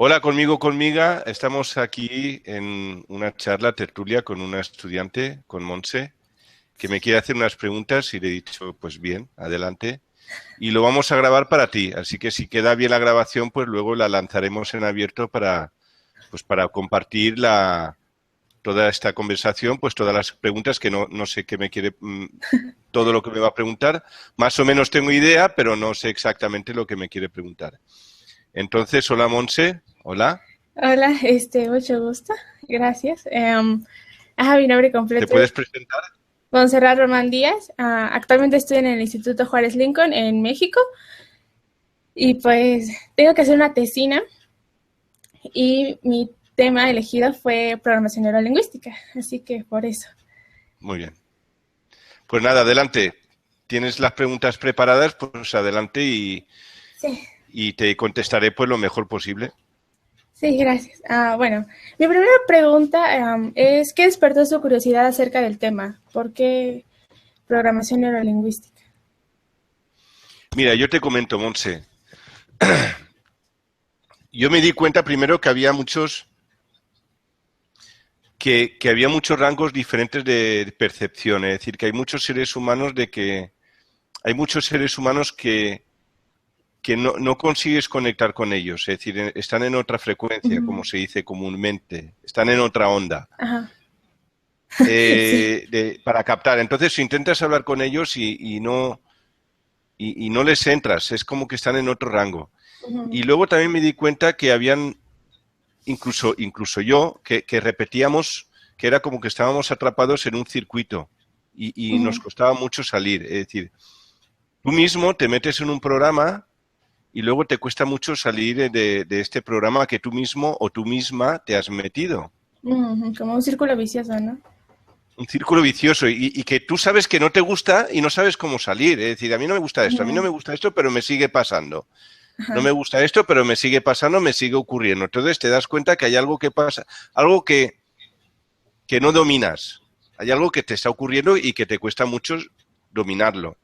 Hola, conmiga. Estamos aquí en una charla tertulia con una estudiante, con Monse, que me quiere hacer unas preguntas y le he dicho, pues bien, adelante. Y lo vamos a grabar para ti, así que si queda bien la grabación, pues luego la lanzaremos en abierto para compartir toda esta conversación, pues todas las preguntas que no sé qué me quiere, todo lo que me va a preguntar. Más o menos tengo idea, pero no sé exactamente lo que me quiere preguntar. Entonces, hola Monse, hola. Hola, mucho gusto. Gracias. Mi nombre ¿Te completo puedes es presentar? Montserrat Román Díaz. Actualmente estoy en el Instituto Juárez Lincoln en México y pues tengo que hacer una tesina y mi tema elegido fue programación neurolingüística, así que por eso. Muy bien. Pues nada, adelante. Tienes las preguntas preparadas, pues adelante Sí, y te contestaré pues lo mejor posible. sí, gracias. Bueno, mi primera pregunta es, ¿qué despertó su curiosidad acerca del tema? ¿Por qué programación neurolingüística? Mira, yo te comento, Monse. Yo me di cuenta primero que había muchos rangos diferentes de percepción. Es decir, que hay muchos seres humanos que no consigues conectar con ellos. Es decir, están en otra frecuencia, como Ujú. se dice comúnmente. Están en otra onda. Ajá, sí. Para captar. Entonces, si intentas hablar con ellos y no les entras, es como que están en otro rango. Ujú, Y luego también me di cuenta que habían, incluso yo, que repetíamos, que era como que estábamos atrapados en un circuito y nos ujú. costaba mucho salir. Es decir, tú mismo te metes en un programa y luego te cuesta mucho salir de este programa que tú mismo o tú misma te has metido. Ujú, como un círculo vicioso, ¿no? Un círculo vicioso y que tú sabes que no te gusta y no sabes cómo salir. Es decir, a mí no me gusta esto, a mí no Ujú, me gusta esto, pero me sigue pasando. No me ajá. gusta esto, pero me sigue pasando, me sigue ocurriendo. Entonces te das cuenta que hay algo que pasa, algo que no dominas. Hay algo que te está ocurriendo y que te cuesta mucho dominarlo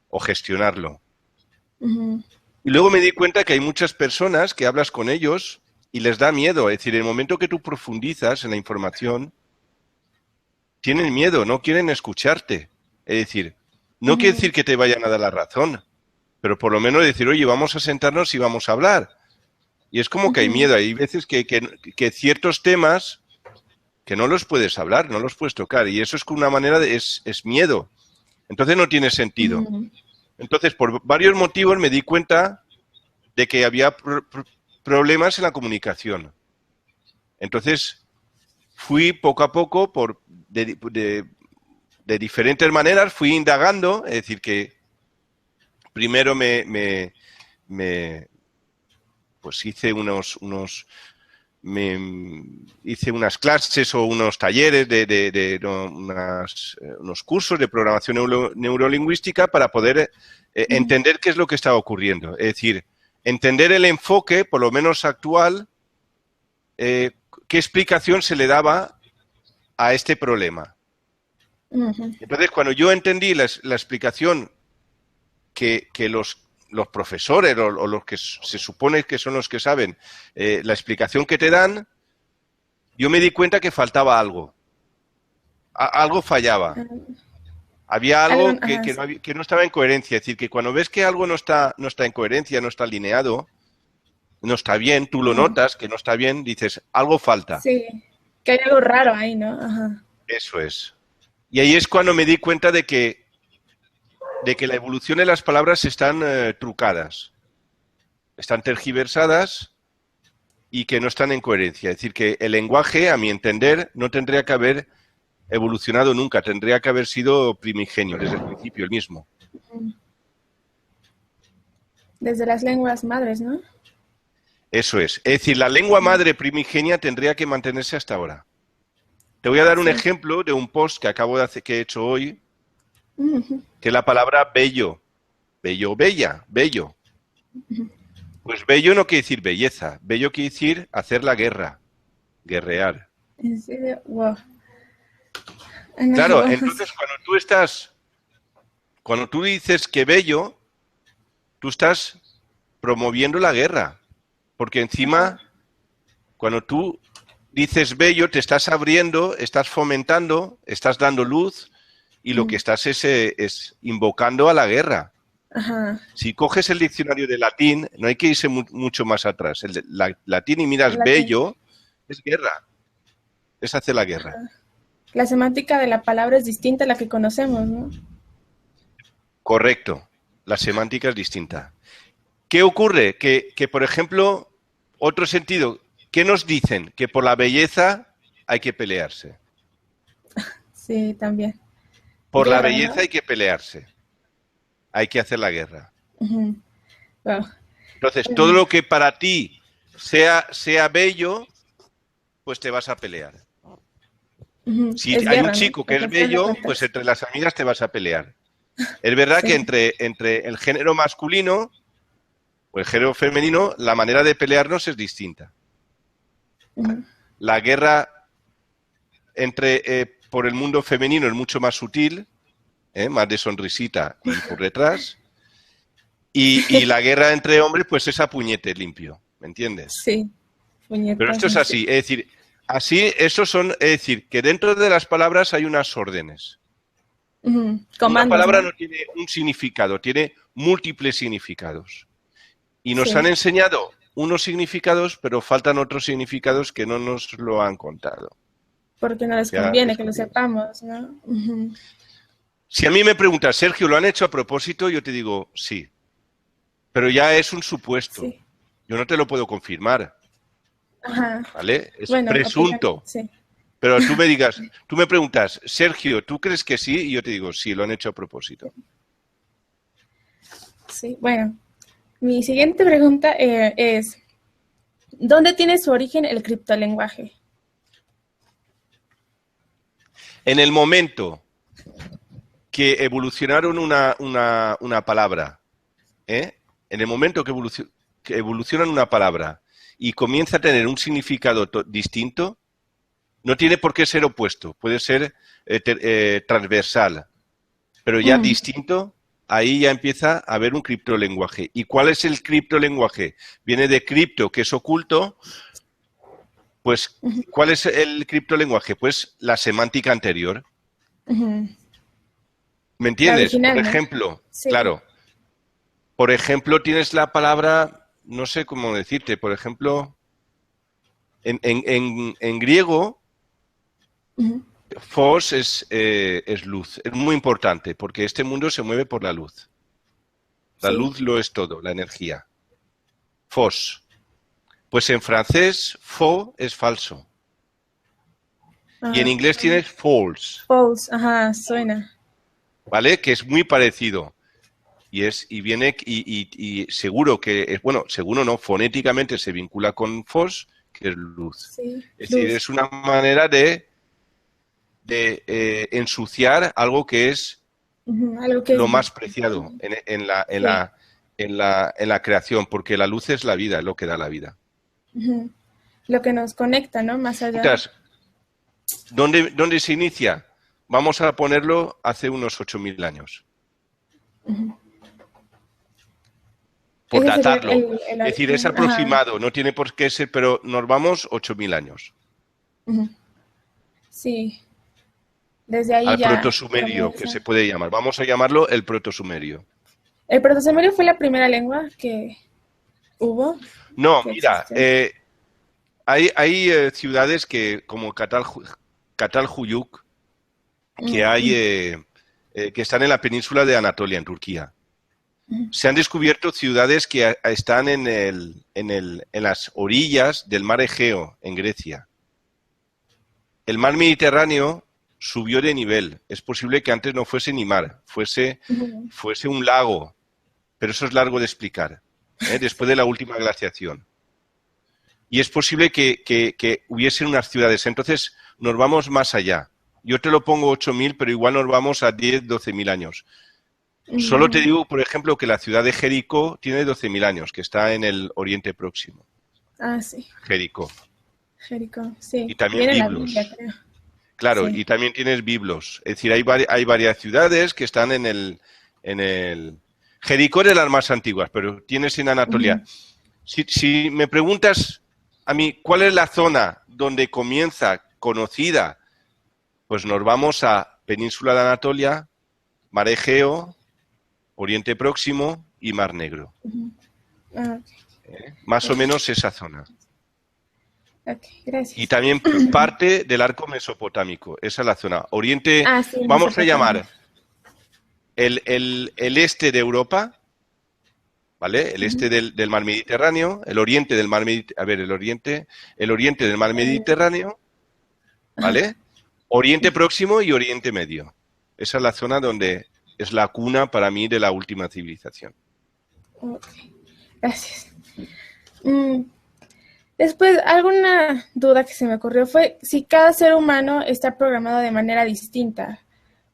o gestionarlo. Ujú, Y luego me di cuenta que hay muchas personas que hablas con ellos y les da miedo. Es decir, en el momento que tú profundizas en la información, tienen miedo, no quieren escucharte. Es decir, no quiere ujú, decir que te vayan a dar la razón, pero por lo menos decir, oye, vamos a sentarnos y vamos a hablar. Y es como que hay ujú, miedo. Hay veces que ciertos temas que no los puedes hablar, no los puedes tocar. Y eso es una manera es miedo. Entonces no tiene sentido. ujú, Entonces, por varios motivos me di cuenta de que había problemas en la comunicación. Entonces, fui poco a poco, de diferentes maneras, fui indagando, es decir, que primero me pues hice unas clases o unos talleres no, unos cursos de programación neurolingüística para poder ujú, entender qué es lo que estaba ocurriendo. Es decir, entender el enfoque, por lo menos actual, eh, qué explicación se le daba a este problema. ujú, Entonces, cuando yo entendí la explicación que los profesores o los que se supone que son los que saben, la explicación que te dan, yo me di cuenta que faltaba algo. Algo fallaba. Había algo, algo ajá, sí. que no estaba en coherencia. Es decir, que cuando ves que algo no está en coherencia, no está alineado, no está bien, tú lo Ujú, notas que no está bien, dices, algo falta. sí, que hay algo raro ahí, ¿no? Ajá. Eso es. Y ahí es cuando me di cuenta de que la evolución de las palabras están trucadas, están tergiversadas y que no están en coherencia. Es decir, que el lenguaje, a mi entender, no tendría que haber evolucionado nunca, tendría que haber sido primigenio desde el principio, el mismo. Ujú. Desde las lenguas madres, ¿no? Eso es. Es decir, la lengua madre primigenia tendría que mantenerse hasta ahora. Te voy a dar un Sí. ejemplo de un post que acabo de hacer, que he hecho hoy, Ujú, que es la palabra bello. Bello, bella, bello. Pues bello no quiere decir belleza, bello quiere decir hacer la guerra, guerrear. en serio, wow. No, Claro, wow, entonces sí. cuando tú dices que bello, tú estás promoviendo la guerra, porque Ajá. encima Cuando tú dices bello, te estás abriendo, estás fomentando, estás dando luz y lo que estás es invocando a la guerra. Ajá. Si coges el diccionario de latín, no hay que irse mucho más atrás. El de latín y miras Latín. bello, es guerra. Es hacer la guerra. La semántica de la palabra es distinta a la que conocemos, ¿no? Correcto. La semántica es distinta. ¿Qué ocurre? Que, por ejemplo, otro sentido, ¿qué nos dicen? Que por la belleza hay que pelearse. Sí, también. Por la Guerra, belleza ¿no? hay que pelearse. Hay que hacer la guerra. Ujú. Wow. Entonces, todo lo que para ti sea bello, pues te vas a pelear. Ujú. Si Es hay un guerra, ¿no? chico que es Porque al final de bello, cuentas, pues entre las amigas te vas a pelear. Es verdad sí. que entre el género masculino o el género femenino, la manera de pelearnos es distinta. Ujú. La guerra por el mundo femenino es mucho más sutil, más de sonrisita y por detrás. Y la guerra entre hombres, pues es a puñete limpio, ¿me entiendes? Sí, Pero esto es puñetazos, así, sí. es decir, así, es decir, que dentro de las palabras hay unas órdenes. Ujú. Una Comandos, palabra ¿no? no tiene un significado, tiene múltiples significados. Y nos han Sí, enseñado unos significados, pero faltan otros significados que no nos lo han contado. porque no les Ya conviene es que lo curioso. sepamos, ¿no? Ujú. Si a mí me preguntas, Sergio, ¿lo han hecho a propósito? Yo te digo, sí. Pero ya es un supuesto. Sí. Yo no te lo puedo confirmar, Ajá. ¿vale? Es Bueno, opinión, presunto. sí. Pero tú me preguntas, Sergio, ¿tú crees que sí? Y yo te digo, sí, lo han hecho a propósito. Sí, bueno. Mi siguiente pregunta es, ¿dónde tiene su origen el criptolenguaje? En el momento que evolucionaron una palabra, ¿eh? En el momento que evolucionan una palabra y comienza a tener un significado distinto, no tiene por qué ser opuesto, puede ser transversal, pero ya Mm, distinto, ahí ya empieza a haber un criptolenguaje. ¿Y cuál es el criptolenguaje? Viene de cripto, que es oculto, pues ¿cuál es el criptolenguaje? Pues la semántica anterior. ujú. ¿Me La entiendes? Por original, ¿no? ejemplo, Sí. claro, por ejemplo, tienes la palabra, no sé cómo decirte, por ejemplo, en griego, Ujú. Fos es luz. Es muy importante porque este mundo se mueve por la luz. La Sí. luz lo es todo, la energía. Fos. Pues en francés, faux es falso. Y en Ah, inglés tienes false, false, ajá, suena. ¿vale? Que es muy parecido. Y viene, y seguro que, bueno, seguro no, fonéticamente se vincula con fos, que es luz. Sí, Es decir, luz. es una manera de ensuciar algo que es Ujú. Algo que es, lo más preciado sí. en la creación, porque la luz es la vida, es lo que da la vida. Ujú. Lo que nos conecta, ¿no? Más allá. Entonces, ¿dónde se inicia? Vamos a ponerlo hace unos 8.000 años, por Ese sería datarlo. el Es decir, es origen. Ajá. aproximado, no tiene por qué ser, pero nos vamos 8.000 años. Ujú. Sí. Desde ahí Al ya protosumerio, que se comienza. puede llamar. Vamos a llamarlo el protosumerio. ¿El protosumerio fue la primera lengua que hubo, No, que mira, existió? hay ciudades como Catalhuyuk, que que están en la península de Anatolia, en Turquía. Se han descubierto ciudades que están en las orillas del mar Egeo, en Grecia. El mar Mediterráneo subió de nivel. Es posible que antes no fuese ni mar, fuese un lago, pero eso es largo de explicar, después de la última glaciación. Y es posible que hubiesen unas ciudades. Entonces nos vamos más allá. Yo te lo pongo 8.000, pero igual nos vamos a 10, 12.000 años. Solo te digo, por ejemplo, que la ciudad de Jericó tiene 12.000 años, que está en el Oriente Próximo. Ah, sí. Jericó. Jericó, sí. Y también Viene en la Biblia, Biblos. creo. Claro, Sí. y también tienes Biblos. Es decir, hay varias ciudades que están en el... Jericó es de las más antiguas, pero tienes en Anatolia. Ujú. Si me preguntas a mí, ¿cuál es la zona donde comienza conocida? Pues nos vamos a Península de Anatolia, Mar Egeo, Oriente Próximo y Mar Negro. Ah, Más o menos esa zona. ok, gracias. Y también parte del arco mesopotámico. Esa es la zona. Oriente, Sí, vamos a Mesopotamia. llamar el este de Europa, ¿vale? El este del mar Mediterráneo, el oriente del mar Mediterráneo, a ver, el oriente del mar Mediterráneo, ¿vale? Oriente Próximo y Oriente Medio. Esa es la zona donde es la cuna para mí de la última civilización. Ok, gracias. Después, alguna duda que se me ocurrió fue si cada ser humano está programado de manera distinta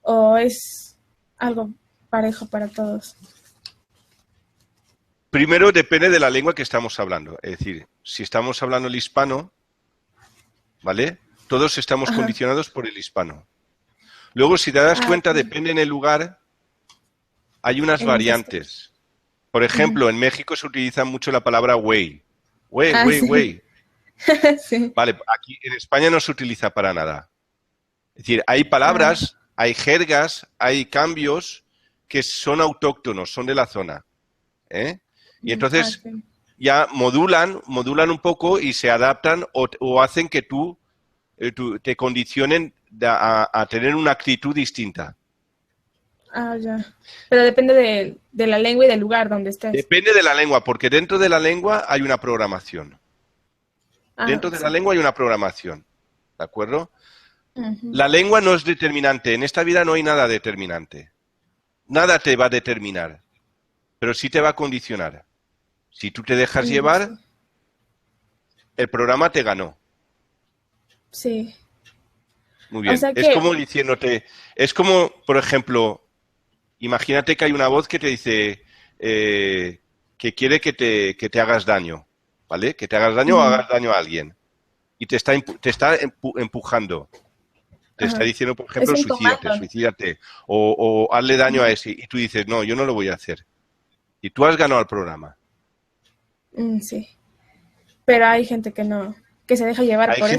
o es algo parejo para todos. Primero depende de la lengua que estamos hablando. Es decir, si estamos hablando el hispano, ¿vale? Todos estamos condicionados por el hispano. Luego, si te das cuenta, depende en el lugar, hay unas variantes. Por ejemplo, en México se utiliza mucho la palabra güey. Güey. Sí. Vale, aquí en España no se utiliza para nada. Es decir, hay palabras, hay jergas, hay cambios que son autóctonos, son de la zona. Y entonces ya modulan un poco y se adaptan o hacen que tú te condicionen a tener una actitud distinta. Ya. Pero depende de la lengua y del lugar donde estés. Depende de la lengua, porque dentro de la lengua hay una programación. Dentro de la lengua hay una programación. ¿De acuerdo? La lengua no es determinante. En esta vida no hay nada determinante. Nada te va a determinar, pero sí te va a condicionar. Si tú te dejas llevar, el programa te ganó. Sí. Muy bien. O sea Es como diciéndote, es como, por ejemplo, imagínate que hay una voz que te dice que quiere que te hagas daño, ¿vale? Que te hagas daño o hagas daño a alguien. Y te está empujando. Te está diciendo, por ejemplo, suicídate. O hazle daño a ese. Y tú dices, no, yo no lo voy a hacer. Y tú has ganado el programa. Sí. Pero hay gente que no, que se deja llevar por eso, ¿no?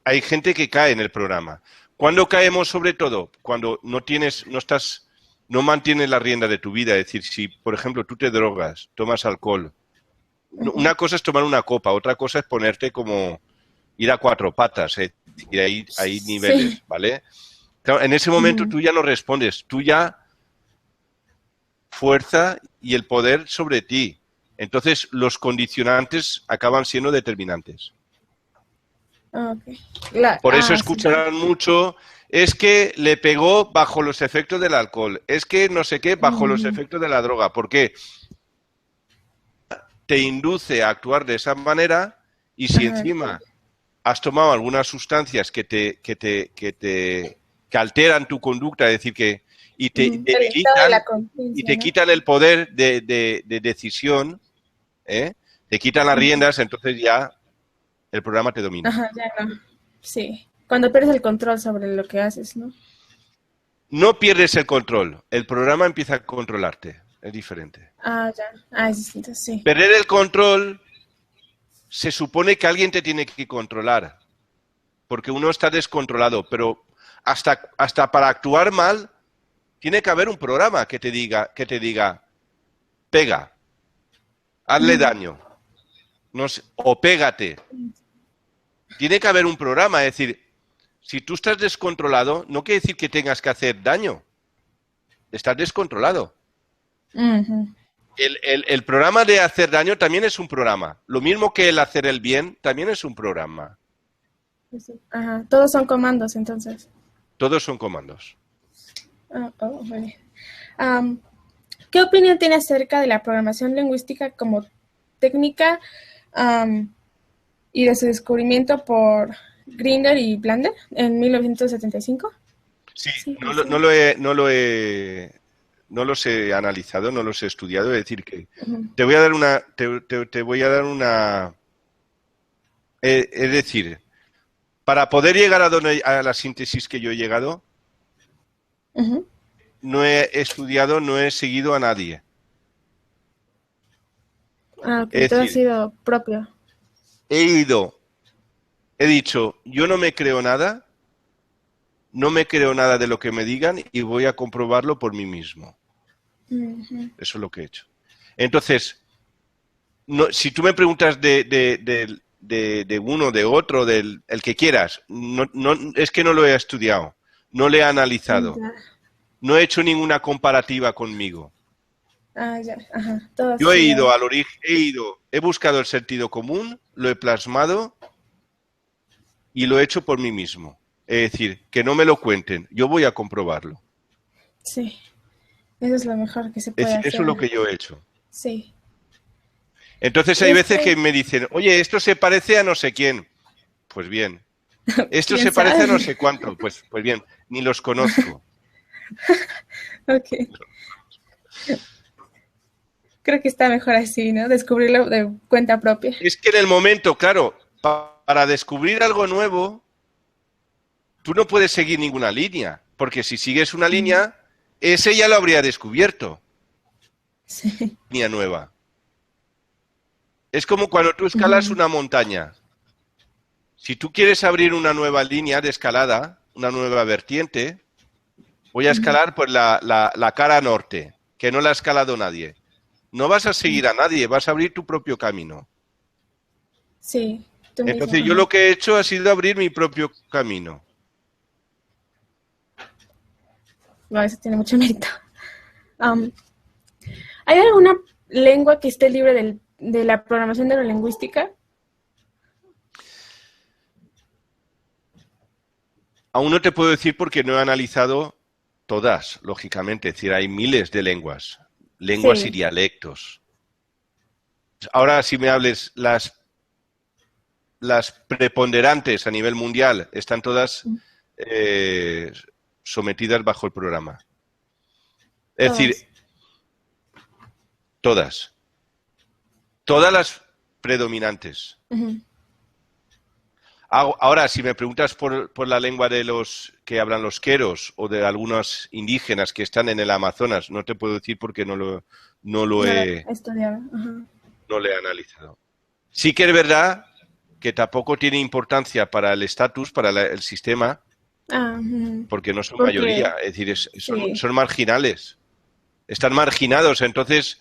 Hay gente que cae en el programa. ¿Cuándo caemos sobre todo? Cuando no mantienes la rienda de tu vida. Es decir, si, por ejemplo, tú te drogas, tomas alcohol. Una cosa es tomar una copa, otra cosa es ponerte como ir a cuatro patas. Y hay niveles, ¿vale? Claro, en ese momento tú ya no respondes, tú ya fuerza y el poder sobre ti. Entonces los condicionantes acaban siendo determinantes. Por eso escucharán mucho, es que le pegó bajo los efectos del alcohol, es que no sé qué bajo los efectos de la droga. ¿Por qué? Te induce a actuar de esa manera y si encima has tomado algunas sustancias que alteran tu conducta, es decir, que te quitan el poder de decisión, te quitan las riendas, entonces ya el programa te domina. Ya no. Sí. Cuando pierdes el control sobre lo que haces, ¿no? No pierdes el control, el programa empieza a controlarte, es diferente. Ya. Es distinto, sí. Perder el control, se supone que alguien te tiene que controlar, porque uno está descontrolado, pero hasta para actuar mal, tiene que haber un programa que te diga, pega, hazle daño, o pégate. Tiene que haber un programa, es decir, si tú estás descontrolado, no quiere decir que tengas que hacer daño. Estás descontrolado. El programa de hacer daño también es un programa. Lo mismo que el hacer el bien también es un programa. Todos son comandos, entonces. Todos son comandos. Vale. ¿Qué opinión tiene acerca de la programación lingüística como técnica y de su descubrimiento por Grinder y Blender en 1975? Sí, no los he analizado, no los he estudiado. Es decir, que te voy a dar una. Es decir, para poder llegar a la síntesis que yo he llegado, no he estudiado, no he seguido a nadie. Todo ha sido propio. he dicho, yo no me creo nada, no me creo nada de lo que me digan y voy a comprobarlo por mí mismo. Ujú. Eso es lo que he hecho. Entonces, no, si tú me preguntas de uno, de otro, del el que quieras, es que no lo he estudiado, no lo he analizado, Ya. no he hecho ninguna comparativa conmigo. Ah, ya. Ajá. Todo Yo he así. ido al origen, he buscado el sentido común, lo he plasmado y lo he hecho por mí mismo. Es decir, que no me lo cuenten, yo voy a comprobarlo. Sí. Eso es lo mejor que se Es puede decir, eso hacer. es lo que yo he hecho. Sí. Entonces Y hay es veces que, que me dicen, oye, esto se parece a no sé quién. Pues bien. Esto quién se parece a no sabe. sé cuánto. Pues bien, ni los conozco. Ok. Creo que está mejor así, ¿no? Descubrirlo de cuenta propia. Es que en el momento, claro, para descubrir algo nuevo, tú no puedes seguir ninguna línea, porque si sigues una Mm. línea, ese ya lo habría descubierto, Sí. línea nueva. Es como cuando tú escalas Ujú. una montaña. Si tú quieres abrir una nueva línea de escalada, una nueva vertiente, voy a Ujú. escalar por la cara norte, que no la ha escalado nadie. No vas a seguir a nadie, vas a abrir tu propio camino. Sí, tú mismo. Entonces yo Ajá. lo que he hecho ha sido abrir mi propio camino. Bueno, eso tiene mucho mérito. Am, ¿Hay alguna lengua que esté libre de la programación neurolingüística? Aún no te puedo decir porque no he analizado todas, lógicamente. Es decir, hay miles de lenguas, lenguas y Sí. dialectos. Ahora, si me hables, las preponderantes a nivel mundial están todas eh, sometidas bajo el programa. Es Todas. decir, todas. Todas las predominantes. Ujú. Ahora, si me preguntas por la lengua de los que hablan los queros o de algunos indígenas que están en el Amazonas, no te puedo decir porque no lo No lo he, he estudiado. Ajá. no lo he analizado. Sí que es verdad que tampoco tiene importancia para el estatus, para el sistema, Ah, ujú. porque no son Porque, mayoría, es decir, sí. son marginales, están marginados, entonces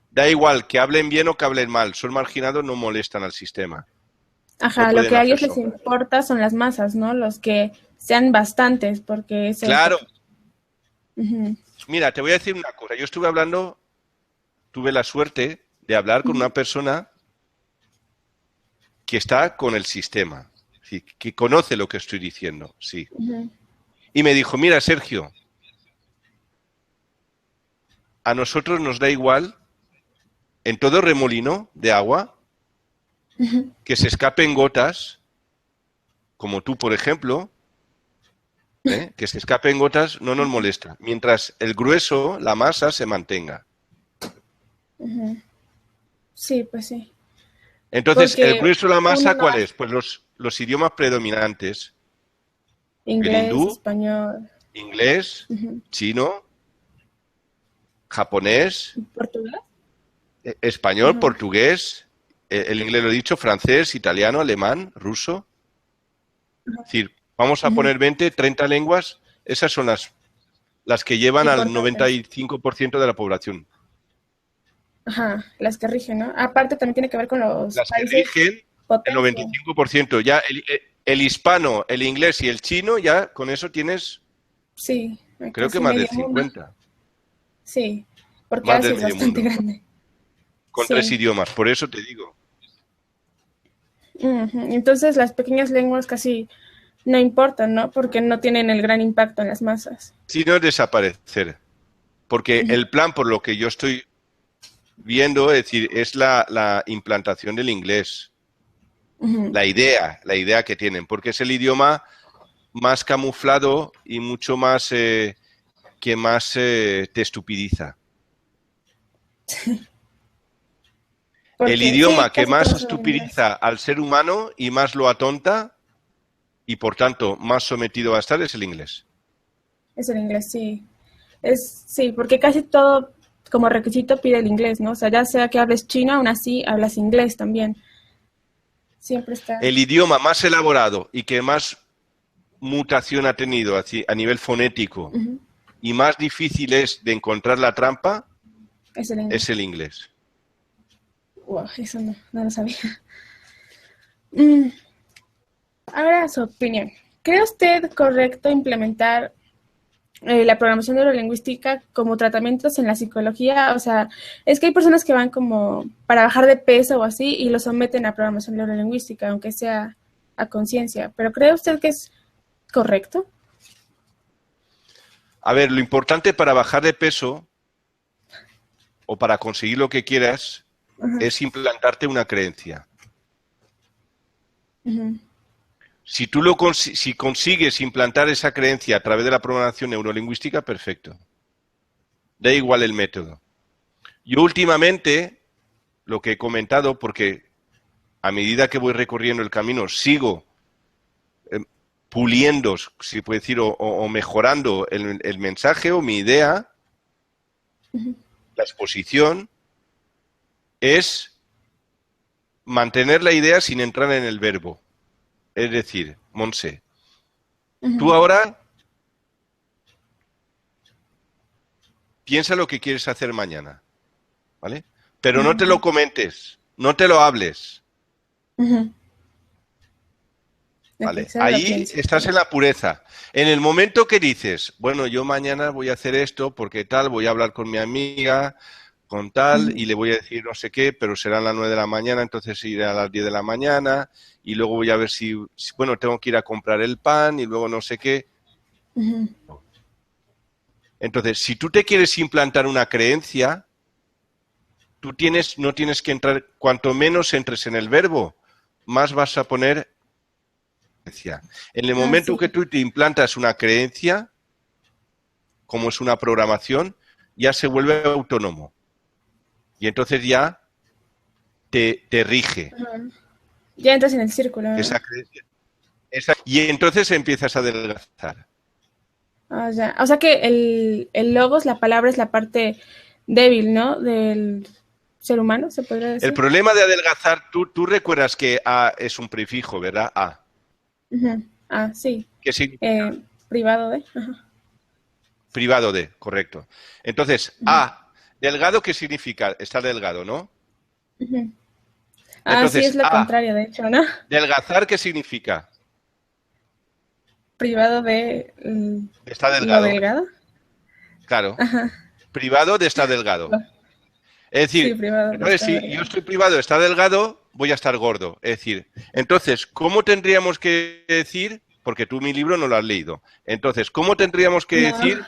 da igual que hablen bien o que hablen mal, son marginados, no molestan al sistema, no Ajá, lo pueden que a hacer ellos les sombra. importa son las masas, ¿no? Los que sean bastantes, porque eso es lo Claro, que... Ujú. mira, te voy a decir una cosa, yo estuve hablando, tuve la suerte de hablar con una Ujú. persona que está con el sistema, sí, que conoce lo que estoy diciendo, sí. Ujú. Y me dijo, mira, Sergio, a nosotros nos da igual en todo remolino de agua Ujú. que se escapen gotas, como tú, por ejemplo, que se escapen gotas no nos molesta, mientras el grueso, la masa, se mantenga. Ujú. Sí, pues sí. Entonces, el Porque grueso, la uno masa, no ¿cuál hace es? Pues los idiomas predominantes, el inglés, hindú, español, inglés, ujú. chino, japonés, Portugués. español, Ajá. portugués, el inglés lo he dicho, francés, italiano, alemán, ruso. Es decir, vamos a Ujú. poner 20, 30 lenguas, esas son las que llevan al Importantes. 95% de la población. Ajá, las que rigen, ¿no? Aparte también tiene que ver con los Las que países rigen el potencia. 95%. Ya el hispano, el inglés y el chino, ya con eso tienes, Sí, creo que casi más del medio mundo. 50, Sí, porque más Asia del es medio bastante mundo, grande. con 3 Sí. idiomas. Por eso te digo, Ujú. Entonces las pequeñas lenguas casi no importan, ¿no? Porque no tienen el gran impacto en las masas. si no es desaparecer. Porque Ujú. el plan, por lo que yo estoy viendo, es decir, es la implantación del inglés. Ujú. La idea que tienen, porque es el idioma más camuflado y mucho más que más te estupidiza. El Porque sí, idioma que casi más todos son en inglés. estupidiza al ser humano y más lo atonta y por tanto más sometido a estar es el inglés. Es el inglés, sí. Sí, porque casi todo como requisito pide el inglés, ¿no? O sea, ya sea que hables chino, aún así hablas inglés también. siempre está. El idioma más elaborado y que más mutación ha tenido a nivel fonético y más difícil es de encontrar la trampa es el inglés. Wow, eso no lo sabía. Ahora su opinión. ¿Cree usted correcto implementar la programación neurolingüística como tratamientos en la psicología? O sea, es que hay personas que van como para bajar de peso o así y lo someten a programación neurolingüística, aunque sea a conciencia. ¿Pero cree usted que es correcto? A ver, lo importante para bajar de peso o para conseguir lo que quieras es implantarte una creencia. Si tú si consigues implantar esa creencia a través de la programación neurolingüística, perfecto. Da igual el método. Yo últimamente, lo que he comentado, porque a medida que voy recorriendo el camino, sigo puliendo, si puede decir, o mejorando el mensaje o mi idea, la exposición, es mantener la idea sin entrar en el verbo. Es decir, Montse, tú ahora piensa lo que quieres hacer mañana, ¿vale? Pero no te lo comentes, no te lo hables. ¿Vale? Ahí estás en la pureza. En el momento que dices, bueno, yo mañana voy a hacer esto porque tal, voy a hablar con mi amiga, con tal, y le voy a decir no sé qué, pero serán las 9 de la mañana, entonces iré a las 10 de la mañana, y luego voy a ver si bueno, tengo que ir a comprar el pan, y luego no sé qué. Entonces, si tú te quieres implantar una creencia, tú no tienes que entrar, cuanto menos entres en el verbo, más vas a poner creencia. En el momento que tú te implantas una creencia, como es una programación, ya se vuelve autónomo. Y entonces ya te rige. Ya entras en el círculo, ¿no? Esa creencia. Y entonces empiezas a adelgazar. Ya. O sea que el logos, la palabra es la parte débil, ¿no? Del ser humano, se podría decir. El problema de adelgazar, tú recuerdas que A es un prefijo, ¿verdad? A. Sí. ¿Qué significa? Privado de. Privado de, correcto. Entonces, A, delgado, ¿qué significa? Estar delgado, ¿no? Entonces, sí, es lo contrario, de hecho, ¿no? Delgazar, ¿qué significa? Privado de estar delgado. Lo delgado. Claro. Privado de estar delgado. Es decir, sí, entonces, si yo estoy privado de estar delgado, voy a estar gordo. Es decir, entonces, ¿cómo tendríamos que decir? Porque tú mi libro no lo has leído. Entonces, ¿cómo tendríamos que decir?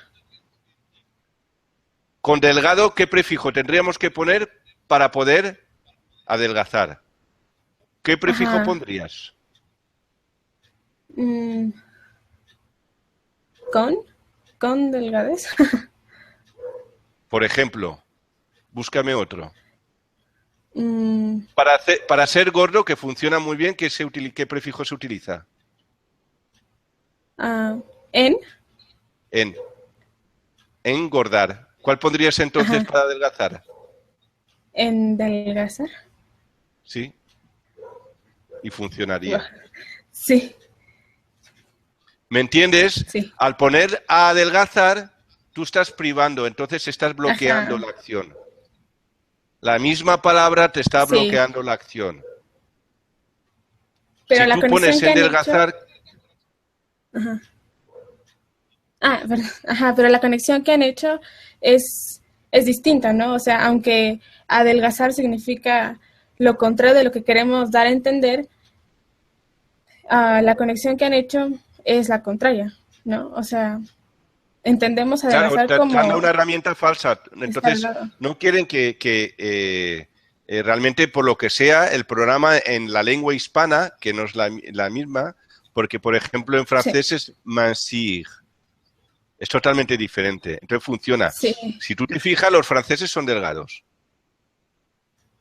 Con delgado, ¿qué prefijo tendríamos que poner para poder adelgazar? ¿Qué prefijo pondrías? ¿Con delgadez? Por ejemplo, búscame otro. Mm. Para ser gordo, que funciona muy bien, ¿qué prefijo se utiliza? En. Engordar. ¿Cuál pondrías entonces para adelgazar? Endelgazar. Sí. Y funcionaría. Sí. ¿Me entiendes? Sí. Al poner a adelgazar, tú estás privando, entonces estás bloqueando la acción. La misma palabra te está bloqueando la acción. Pero si la tú pones endelgazar... pero la conexión que han hecho es distinta, ¿no? O sea, aunque adelgazar significa lo contrario de lo que queremos dar a entender, la conexión que han hecho es la contraria, ¿no? O sea, entendemos adelgazar como... Claro, una herramienta falsa. Entonces, no quieren que realmente, por lo que sea, el programa en la lengua hispana, que no es la misma, porque, por ejemplo, en francés es mincir. Es totalmente diferente. Entonces funciona. Sí. Si tú te fijas, los franceses son delgados.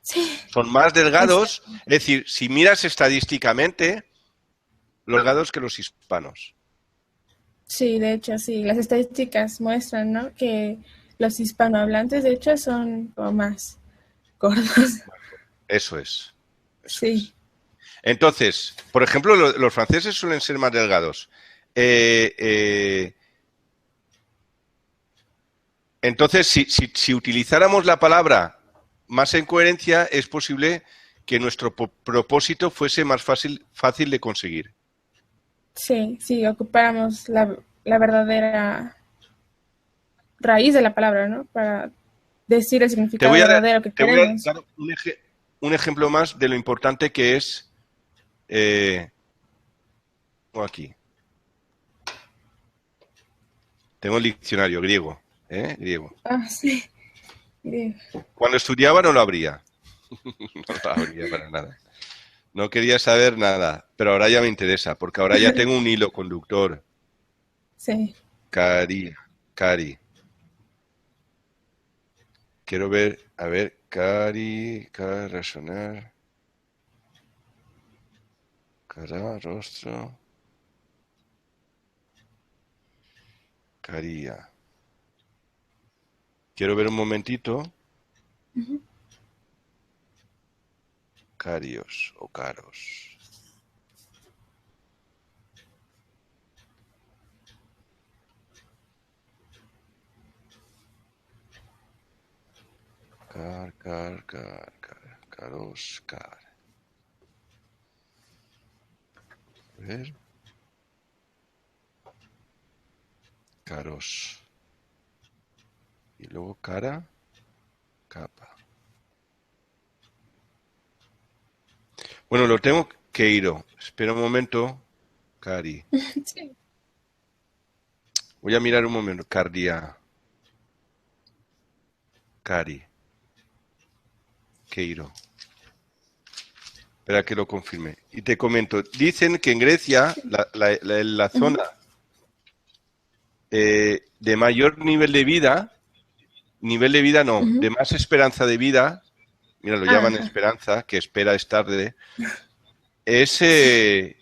Sí. Son más delgados. Es decir, si miras estadísticamente, los delgados que los hispanos. Sí, de hecho, sí. Las estadísticas muestran, ¿no? Que los hispanohablantes, de hecho, son como más gordos. Eso es. Sí. Entonces, por ejemplo, los franceses suelen ser más delgados. Entonces, si utilizáramos la palabra más en coherencia, es posible que nuestro propósito fuese más fácil de conseguir. Sí, sí, ocupáramos la verdadera raíz de la palabra, ¿no? Para decir el significado verdadero que queremos. Te voy a dar un ejemplo más de lo importante que es aquí. Tengo el diccionario griego, griego. Ah, sí. Griego. Cuando estudiaba no lo habría. No lo habría para nada. No quería saber nada, pero ahora ya me interesa, porque ahora ya tengo un hilo conductor. Sí. Cari. Quiero ver, a ver, razonar. Cara, rostro. Caría. Quiero ver un momentito. Carios o caros. Caros. A ver. Caros. Y luego cara, capa. Bueno, lo tengo que ir. Espera un momento. Cari. Sí. Voy a mirar un momento. Cardia. Cari. Queiro. Espera que lo confirme. Y te comento. Dicen que en Grecia, la zona de mayor nivel de vida no, de más esperanza de vida, mira, lo llaman esperanza, que espera es tarde, es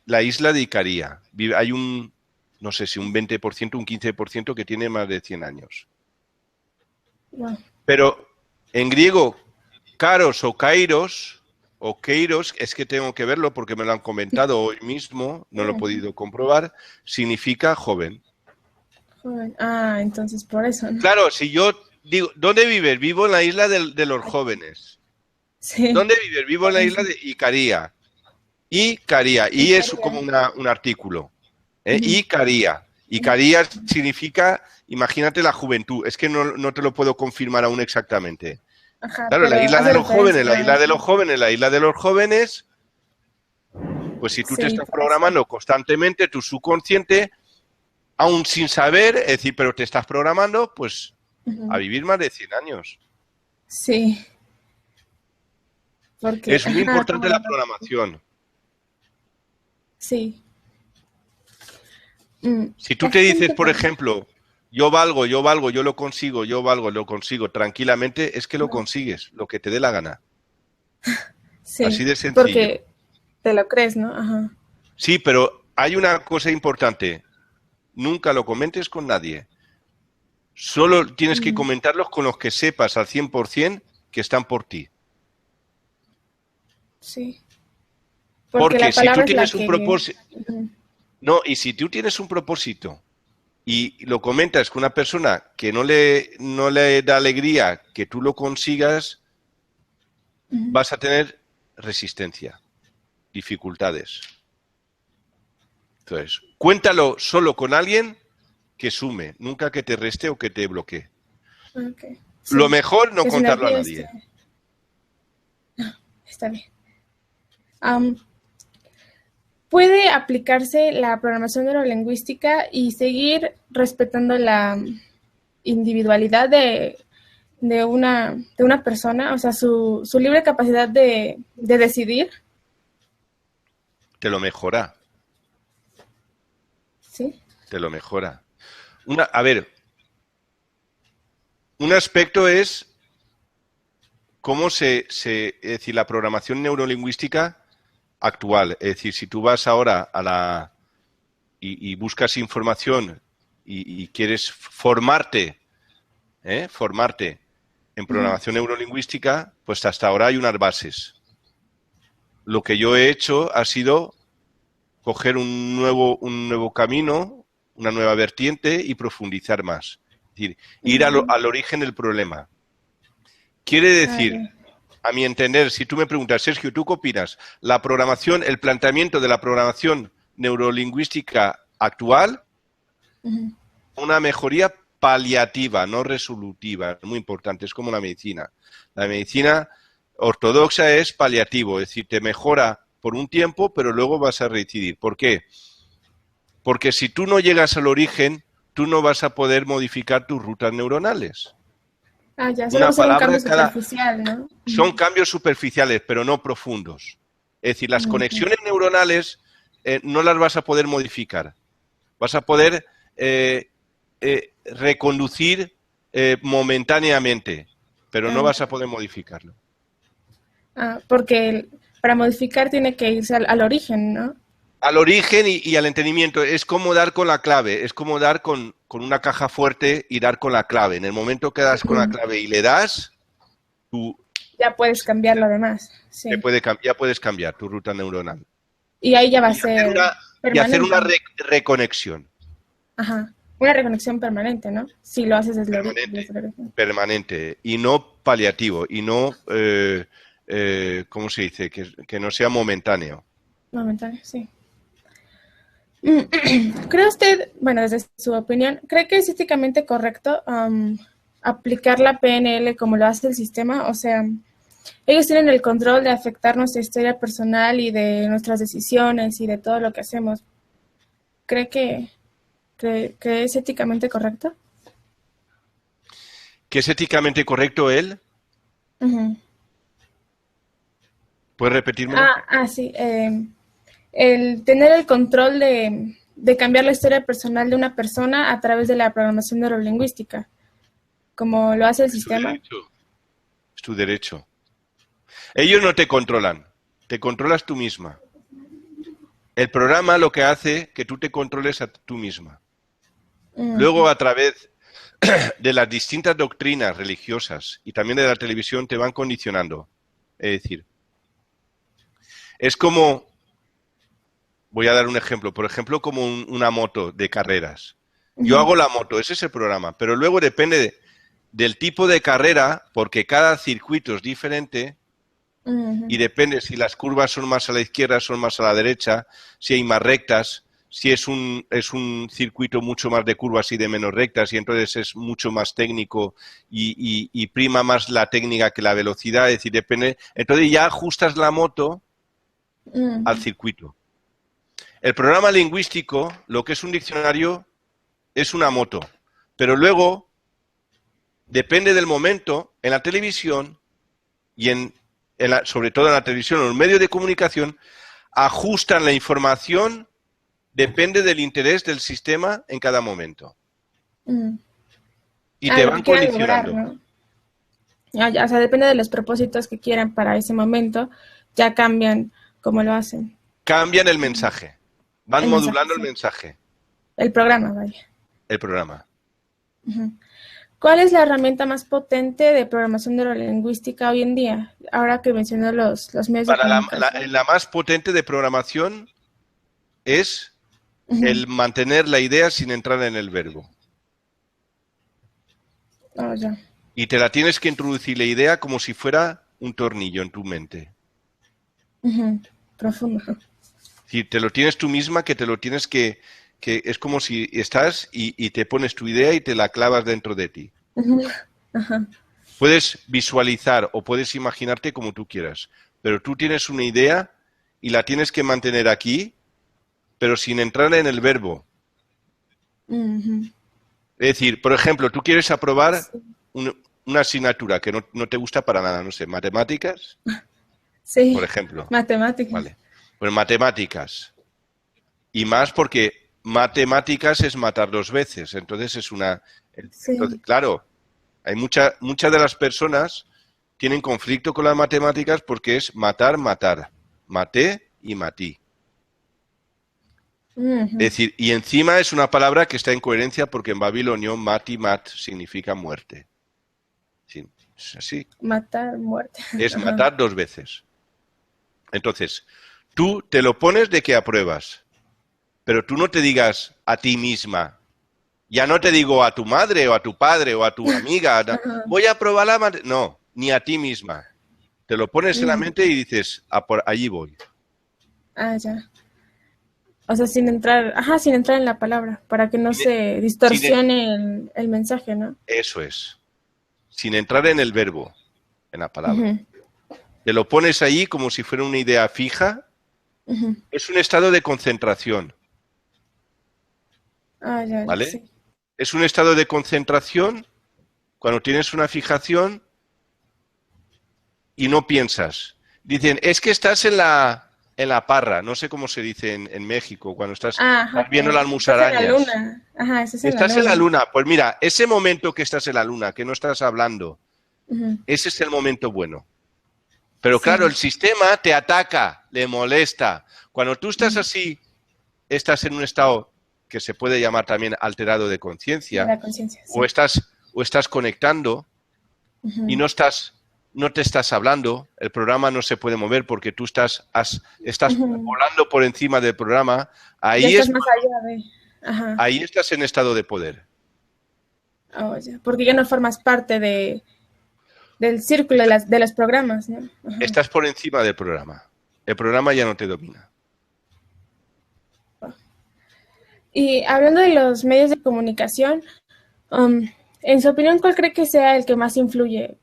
la isla de Icaria. Hay un, no sé si un 20%, un 15% que tiene más de 100 años. Wow. Pero en griego, caros o kairos, es que tengo que verlo porque me lo han comentado hoy mismo, no lo he podido comprobar, significa joven. Joven. Ah, entonces por eso, ¿no? Claro, si yo digo, ¿dónde vives? Vivo en la isla de los jóvenes. Sí. ¿Dónde vives? Vivo en la isla de Icaria. Icaria. Y es como un artículo. Icaria. Icaria significa, imagínate la juventud. Es que no te lo puedo confirmar aún exactamente. Ajá, claro, la isla de los jóvenes, la isla de los jóvenes, pues si tú te estás programando constantemente, tu subconsciente, aún sin saber, es decir, pero te estás programando, pues a vivir más de 100 años. Sí. Porque, es muy importante la programación. Sí. Si tú te dices, por ejemplo, yo valgo, yo lo consigo tranquilamente, es que lo consigues, lo que te dé la gana. Sí, así de sencillo. Porque te lo crees, ¿no? Ajá. Sí, pero hay una cosa importante. Nunca lo comentes con nadie. Solo tienes que comentarlos con los que sepas al 100% que están por ti. Sí. Porque si tú tienes un propósito... No, y si tú tienes un propósito y lo comentas con una persona que no le da alegría que tú lo consigas, vas a tener resistencia, dificultades. Entonces, cuéntalo solo con alguien que sume, nunca que te reste o que te bloquee. Okay. Sí. Lo mejor no contarlo a nadie. Está bien. ¿Puede aplicarse la programación neurolingüística y seguir respetando la individualidad de una persona? O sea, su libre capacidad de decidir. Te lo mejora. Sí. Te lo mejora. A ver, un aspecto es cómo es decir, la programación neurolingüística actual. Es decir, si tú vas ahora y buscas información y quieres formarte en programación neurolingüística, pues hasta ahora hay unas bases. lo que yo he hecho ha sido coger un nuevo camino, una nueva vertiente y profundizar más. Es decir, ir al origen del problema. Quiere decir, a mi entender, si tú me preguntas, Sergio, ¿tú qué opinas? La programación, el planteamiento de la programación neurolingüística actual, una mejoría paliativa, no resolutiva, muy importante, es como la medicina. La medicina ortodoxa es paliativo, es decir, te mejora por un tiempo, pero luego vas a reincidir. ¿Por qué? Porque si tú no llegas al origen, tú no vas a poder modificar tus rutas neuronales. Ya, solo va a ser un cambio superficial, ¿no? Son cambios superficiales, pero no profundos. Es decir, las conexiones neuronales no las vas a poder modificar. Vas a poder reconducir momentáneamente, pero no vas a poder modificarlo. Porque para modificar tiene que irse al origen, ¿no? Al origen y al entendimiento. Es como dar con la clave, es como dar con una caja fuerte y dar con la clave. En el momento que das con la clave y le das, tú... Ya puedes cambiar lo demás. Sí. Ya puedes cambiar tu ruta neuronal. Y ahí ya va a ser y hacer una reconexión. Ajá. Una reconexión permanente, ¿no? Si lo haces desde el origen. Permanente. Y no paliativo. Y no, ¿cómo se dice? Que no sea momentáneo. Momentáneo, sí. ¿Cree usted, bueno, desde su opinión, cree que es éticamente correcto aplicar la PNL como lo hace el sistema? O sea, ellos tienen el control de afectar nuestra historia personal y de nuestras decisiones y de todo lo que hacemos. ¿Cree que es éticamente correcto? ¿Que es éticamente correcto él? ¿Puedes repetirme? Sí. El tener el control de cambiar la historia personal de una persona a través de la programación neurolingüística, como lo hace el sistema. Es tu derecho. Ellos no te controlan, te controlas tú misma. El programa lo que hace que tú te controles a tú misma. Luego, a través de las distintas doctrinas religiosas y también de la televisión, te van condicionando. Es decir, es como, voy a dar un ejemplo, por ejemplo, como una moto de carreras. Yo hago la moto, ese es el programa, pero luego depende del tipo de carrera, porque cada circuito es diferente, y depende si las curvas son más a la izquierda, son más a la derecha, si hay más rectas, si es un circuito mucho más de curvas y de menos rectas, y entonces es mucho más técnico y prima más la técnica que la velocidad, es decir, depende. Entonces ya ajustas la moto al circuito. El programa lingüístico, lo que es un diccionario, es una moto, pero luego depende del momento, en la televisión y sobre todo en la televisión o en los medios de comunicación, ajustan la información, depende del interés del sistema en cada momento. Y te van condicionando. Lograr, ¿no? O sea, depende de los propósitos que quieran para ese momento, ya cambian cómo lo hacen. Cambian el mensaje, van modulando el mensaje. El programa, vaya. El programa. ¿Cuál es la herramienta más potente de programación neurolingüística hoy en día? Ahora que mencionó los medios de comunicación. La más potente de programación es el mantener la idea sin entrar en el verbo. Ya. Y te la tienes que introducir la idea como si fuera un tornillo en tu mente. Profundo. Si te lo tienes tú misma, que te lo tienes que es como si estás y te pones tu idea y te la clavas dentro de ti. Puedes visualizar o puedes imaginarte como tú quieras, pero tú tienes una idea y la tienes que mantener aquí, pero sin entrar en el verbo. Es decir, por ejemplo, tú quieres aprobar una asignatura que no te gusta para nada, no sé, matemáticas, sí, por ejemplo. Matemáticas. Vale. Pues matemáticas. Y más porque matemáticas es matar dos veces, entonces es una... Sí. Entonces, claro, hay muchas de las personas tienen conflicto con las matemáticas porque es matar, matar. Maté y matí. Es decir, y encima es una palabra que está en coherencia porque en babilonio mati mat significa muerte. Sí, es así. Matar, muerte. Es matar dos veces. Entonces, tú te lo pones de que apruebas, pero tú no te digas a ti misma, ya no te digo a tu madre o a tu padre o a tu amiga, no, Ajá. voy a aprobar no, ni a ti misma. Te lo pones en la mente y dices, por allí voy. Ah, ya. O sea, sin entrar en la palabra, para que no se Sin, distorsione el mensaje, ¿no? eso es, sin entrar en el verbo, en la palabra. Ujú, Te lo pones allí como si fuera una idea fija. ujú. Es un estado de concentración, Ah, ya, ya, ¿vale? sí. Es un estado de concentración cuando tienes una fijación y no piensas. Dicen, es que estás en la parra, no sé cómo se dice en México, cuando Ajá, estás viendo las estás en la musarañas. luna. Ajá, estás en la Estás en la luna. luna. Pues mira, ese momento que estás en la luna, que no estás hablando, Ujú, ese es el momento bueno. Pero claro, sí. el sistema te ataca, le molesta. Cuando tú estás Ujú, así, estás en un estado que se puede llamar también alterado de de conciencia, la conciencia, sí. o estás conectando y Ujú, no te estás hablando, el programa no se puede mover porque tú estás ujú. volando por encima del programa, Ya ahí estás es más allá de... Ajá. ahí estás en estado de poder. Oh, ya. Porque ya no formas parte del círculo de los programas, ¿no? Ajá. Estás por encima del programa. El programa ya no te domina. Y hablando de los medios de comunicación, um, en su opinión, ¿cuál cree que sea el que más influye?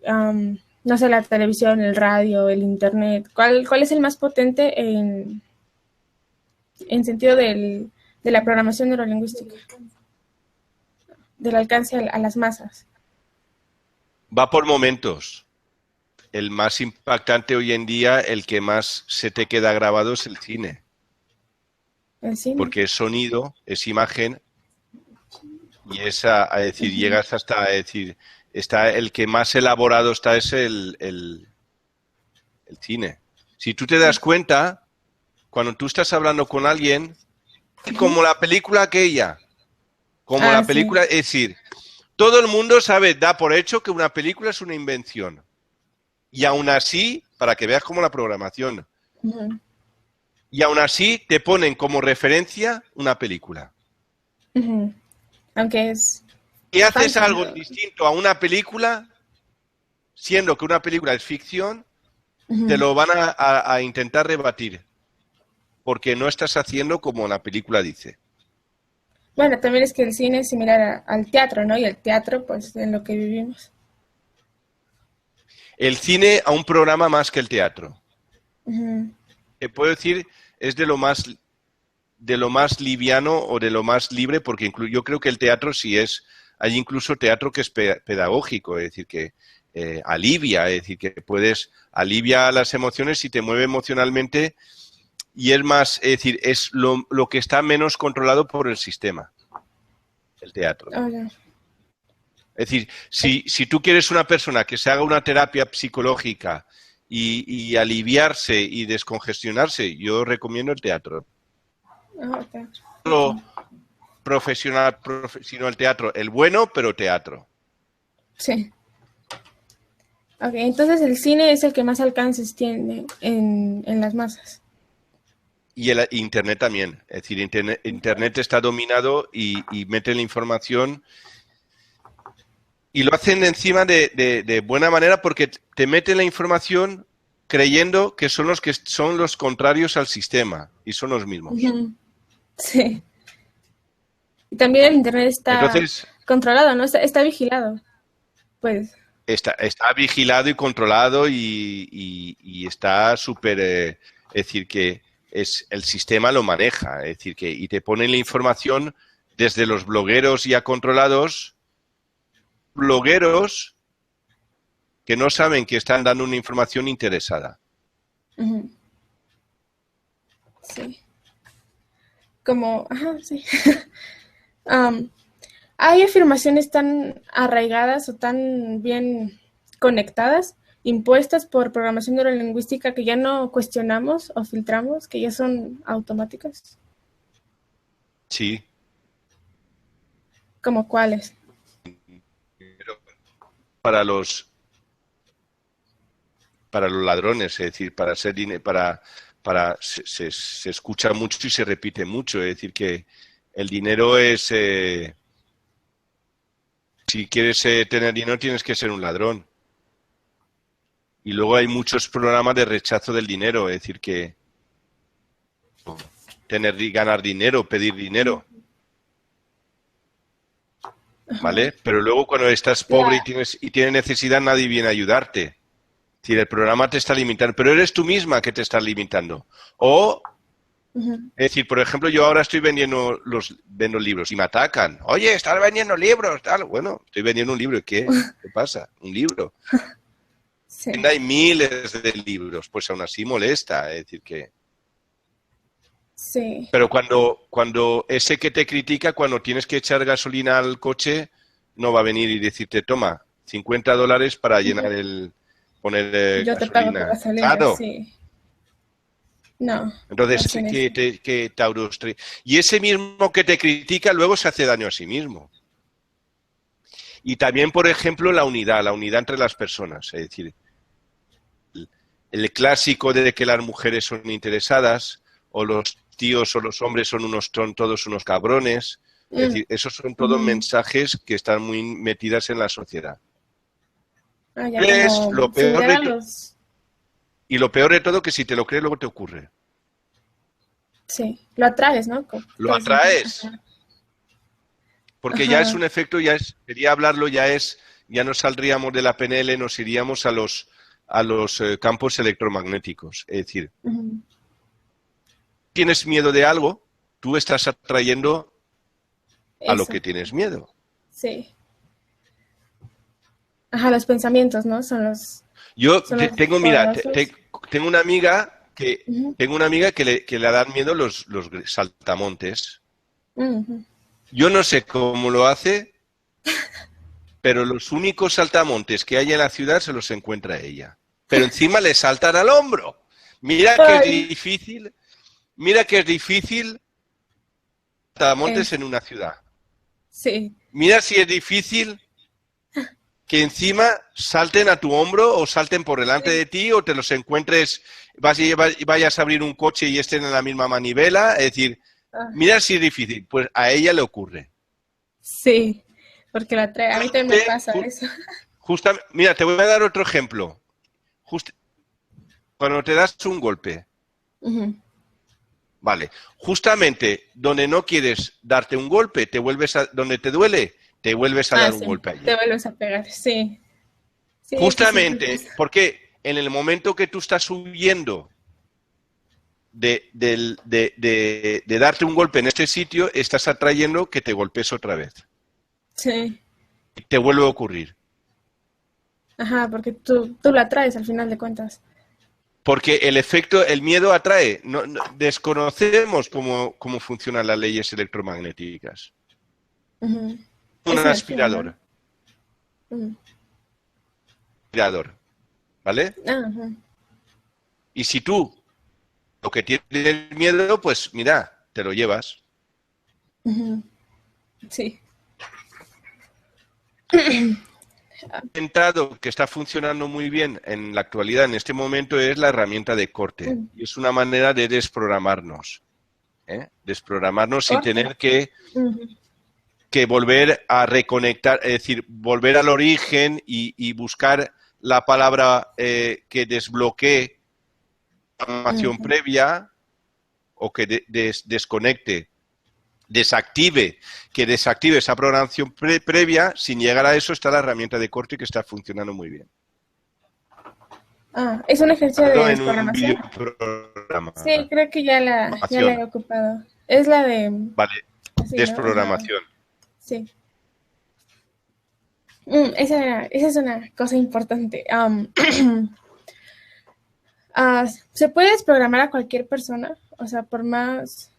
No sé, la televisión, el radio, el internet. ¿Cuál es el más potente en sentido de la programación neurolingüística? Del alcance a las masas. Va por momentos. El más impactante hoy en día, el que más se te queda grabado es el cine, El cine. porque es sonido, es imagen y es a decir, Ujú, llegas hasta a decir, está el que más elaborado está es el cine. Si tú te das cuenta, cuando tú estás hablando con alguien, ujú. como la película aquella, como Ah, la sí. película, es decir, todo el mundo sabe, da por hecho que una película es una invención. Y aún así, para que veas como la programación, Ujú, y aún así te ponen como referencia una película. ujú. Aunque es Y haces falso, algo ¿no? distinto a una película, siendo que una película es ficción, te Ujú. lo van a intentar rebatir, porque no estás haciendo como la película dice. Bueno, también es que el cine es similar al teatro, ¿no? Y el teatro, pues, en lo que vivimos. El cine a un programa más que el teatro. Ujú, Te puedo decir, es de lo más liviano o de lo más libre, porque yo creo que el teatro sí es, hay incluso teatro que es pedagógico, es decir, que alivia, es decir, que alivia las emociones y te mueve emocionalmente y es más, es decir, es lo que está menos controlado por el sistema, el teatro. oh, ya. Es decir, si tú quieres una persona que se haga una terapia psicológica y aliviarse y descongestionarse, yo recomiendo el teatro. Oh, teatro. Ok. Lo profesional, sino el teatro, el bueno, pero teatro. Sí. Ok, entonces el cine es el que más alcances tiene en las masas. Y el Internet también. Es decir, Internet está dominado y mete la información y lo hacen encima de buena manera porque te meten la información creyendo que son los contrarios al sistema y son los mismos. Ujú, sí. Y también el internet está Entonces, controlado, ¿no? Está vigilado. Pues, está vigilado y controlado y está súper, es decir, que el sistema lo maneja, es decir, que y te ponen la información desde los blogueros ya controlados, blogueros que no saben que están dando una información interesada. ujú, sí. Como, ajá, sí. Am, hay afirmaciones tan arraigadas o tan bien conectadas, impuestas por programación neurolingüística que ya no cuestionamos o filtramos, que ya son automáticas. Sí, ¿Como cuáles? pero para los para los ladrones, es decir, para ser se escucha mucho y se repite mucho, es decir, que el dinero es si quieres tener dinero tienes que ser un ladrón. Y luego hay muchos programas de rechazo del dinero, es decir, que ganar dinero, pedir dinero. ¿Vale? Pero luego cuando estás pobre y tienes necesidad, nadie viene a ayudarte. Es decir, el programa te está limitando, pero eres tú misma que te estás limitando. O, es decir, por ejemplo, yo ahora estoy vendo libros y me atacan. Oye, estás vendiendo libros, tal. Bueno, estoy vendiendo un libro. ¿Qué? ¿Qué pasa? Un libro. Sí. Hay miles de libros, pues aún así molesta. Es decir, que... Sí. Pero cuando ese que te critica, cuando tienes que echar gasolina al coche, no va a venir y decirte, toma, $50 para llenar poner Yo te pago tu gasolina. gasolina, Claro. sí. No. Entonces, no que Taurus... Y ese mismo que te critica luego se hace daño a sí mismo. Y también, por ejemplo, la unidad entre las personas. Es decir, el clásico de que las mujeres son interesadas o los tíos o los hombres son todos unos cabrones. Es decir, esos son todos mensajes que están muy metidas en la sociedad. Es lo peor de todo. Y lo peor de todo que si te lo crees luego te ocurre. Sí, lo atraes, ¿no? Lo atraes. Porque ya es un efecto, quería hablarlo, ya no saldríamos de la PNL, nos iríamos a los campos electromagnéticos. Es decir, tienes miedo de algo, tú estás atrayendo a lo que tienes miedo. Sí. Ajá, los pensamientos, ¿no? Tengo una amiga que le dan miedo los saltamontes. Yo no sé cómo lo hace, pero los únicos saltamontes que hay en la ciudad se los encuentra ella. Pero encima le saltan al hombro. Mira que es difícil saltamontes en una ciudad. Sí. Mira si es difícil que encima salten a tu hombro o salten por delante de ti o te los encuentres, vayas a abrir un coche y estén en la misma manivela. Es decir, mira si es difícil. Pues a ella le ocurre. Sí, porque la trae. A mí también me pasa eso. Mira, te voy a dar otro ejemplo. Cuando te das un golpe, vale, justamente donde no quieres darte un golpe, donde te duele, te vuelves a dar un golpe allí. Te vuelves a pegar, sí. Justamente, porque en el momento que tú estás huyendo de darte un golpe en este sitio, estás atrayendo que te golpes otra vez. Sí. Y te vuelve a ocurrir. Ajá, porque tú lo atraes al final de cuentas. Porque el miedo atrae. Desconocemos cómo funcionan las leyes electromagnéticas. Un aspirador. Aspirador. ¿Vale? Y si tú lo que tienes miedo, pues mira, te lo llevas. Sí. Que está funcionando muy bien en la actualidad, en este momento, es la herramienta de corte. Y es una manera de desprogramarnos. Desprogramarnos sin tener que volver a reconectar, es decir, volver al origen y buscar la palabra que desbloquee la programación previa o que desactive esa programación previa. Sin llegar a eso está la herramienta de corte que está funcionando muy bien. Es un ejercicio de desprogramación. Sí, creo que ya la he ocupado. Es la de... Vale, desprogramación. ¿No? Sí. Esa es una cosa importante. ¿Se puede desprogramar a cualquier persona? O sea, por más...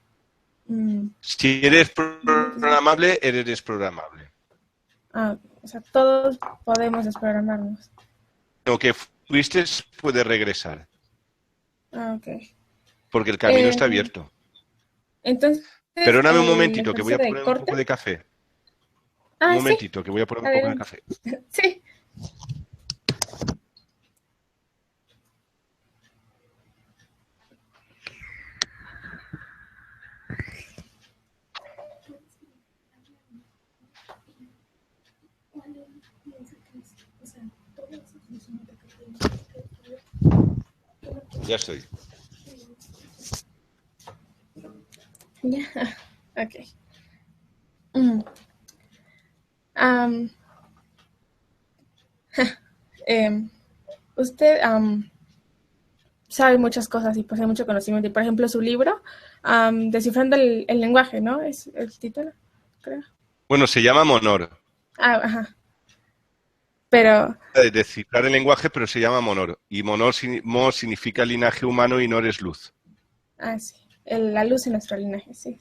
Si eres programable, eres desprogramable. O sea, todos podemos desprogramarnos. Lo que fuiste puede regresar. Ok. Porque el camino está abierto. Entonces... Perdóname un momentito, que voy a poner un poco de café. Un momentito, que voy a poner un poco de café. Sí. Ya estoy. Ya, ok. Mm. Am, em, usted sabe muchas cosas y posee mucho conocimiento. Y, por ejemplo, su libro, Descifrando el lenguaje, ¿no? Es el título, creo. Bueno, se llama Monor. Ah, ajá. Pero, De descifrar el lenguaje, pero se llama Monor. Y Monor Mo significa linaje humano y Nor es luz. sí, la luz en nuestro linaje, sí.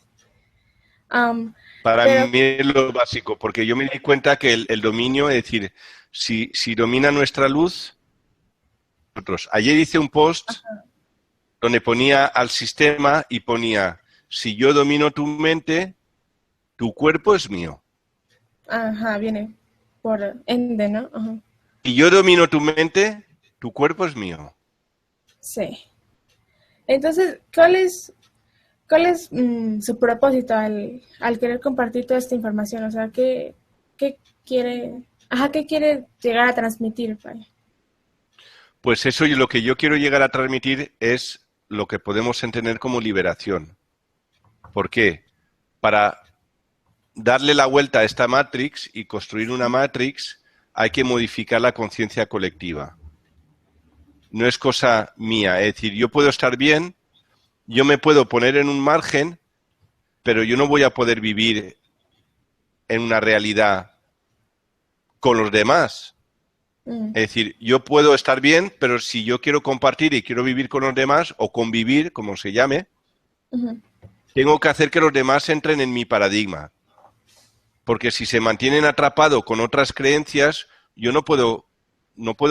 Am, Para pero, mí es lo básico, porque yo me di cuenta que el dominio, es decir, si domina nuestra luz, nosotros. Ayer hice un post donde ponía al sistema y ponía, si yo domino tu mente, tu cuerpo es mío. ajá, viene por ende, ¿no? Ajá, Si yo domino tu mente, tu cuerpo es mío. sí. Entonces, ¿cuál es su propósito al querer compartir toda esta información? O sea, ¿qué quiere, qué quiere llegar a transmitir, vaya? Pues eso y lo que yo quiero llegar a transmitir es lo que podemos entender como liberación. ¿Por qué? Para darle la vuelta a esta Matrix y construir una Matrix hay que modificar la conciencia colectiva. No es cosa mía, es decir, yo puedo estar bien, yo me puedo poner en un margen, pero yo no voy a poder vivir en una realidad con los demás. Mm, Es decir, yo puedo estar bien, pero si yo quiero compartir y quiero vivir con los demás, o convivir, como se llame, ujú. tengo que hacer que los demás entren en mi paradigma. Porque si se mantienen atrapados con otras creencias, yo no puedo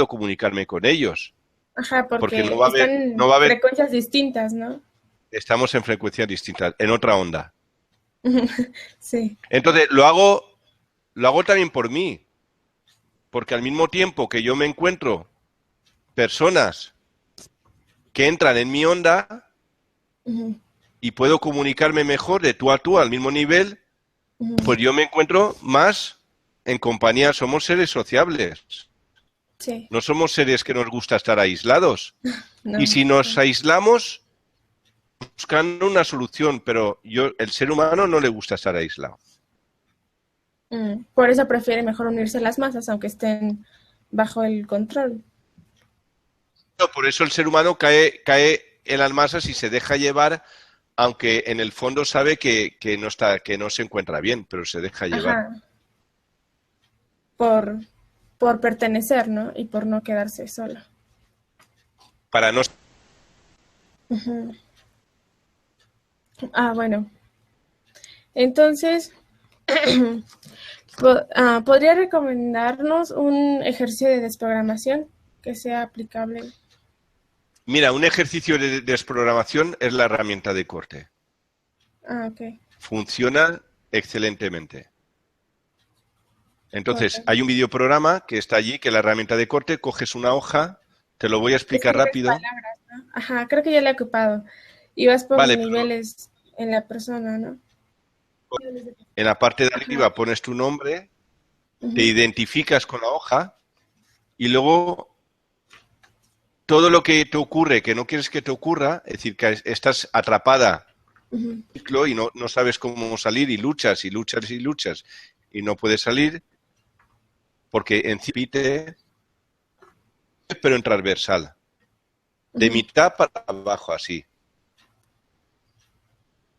comunicarme con ellos. Ajá, Porque no porque va a haber, están no en va a haber, frecuencias distintas, ¿no? estamos en frecuencias distintas, en otra onda. Sí. Entonces, lo hago también por mí. Porque al mismo tiempo que yo me encuentro personas que entran en mi onda Ujú, y puedo comunicarme mejor de tú a tú al mismo nivel, ujú. pues yo me encuentro más en compañía. Somos seres sociables. Sí, No somos seres que nos gusta estar aislados. Y no. si nos aislamos, buscando una solución, pero el ser humano no le gusta estar aislado. Por eso prefiere mejor unirse a las masas, aunque estén bajo el control. Por eso el ser humano cae en las masas y se deja llevar, aunque en el fondo sabe que no se encuentra bien, pero se deja llevar. Ajá, por, por pertenecer, ¿no? Y por no quedarse solo. Para no. Ujú. Bueno. Entonces, ¿podría recomendarnos un ejercicio de desprogramación que sea aplicable? Mira, un ejercicio de desprogramación es la herramienta de corte. Ok. Funciona excelentemente. Entonces, Corte. hay un videoprograma que está allí, que la herramienta de corte, coges una hoja, te lo voy a explicar Escribes rápido. palabras, ¿no? Ajá, creo que ya lo he ocupado. Y vas por Vale, pero niveles en la persona, ¿no? en la parte de Ajá. arriba pones tu nombre, te Ujú, identificas con la hoja y luego todo lo que te ocurre que no quieres que te ocurra, es decir, que estás atrapada ujú, en un ciclo y no sabes cómo salir y luchas y luchas y luchas y no puedes salir porque encipite, pero en transversal, de ujú. mitad para abajo así.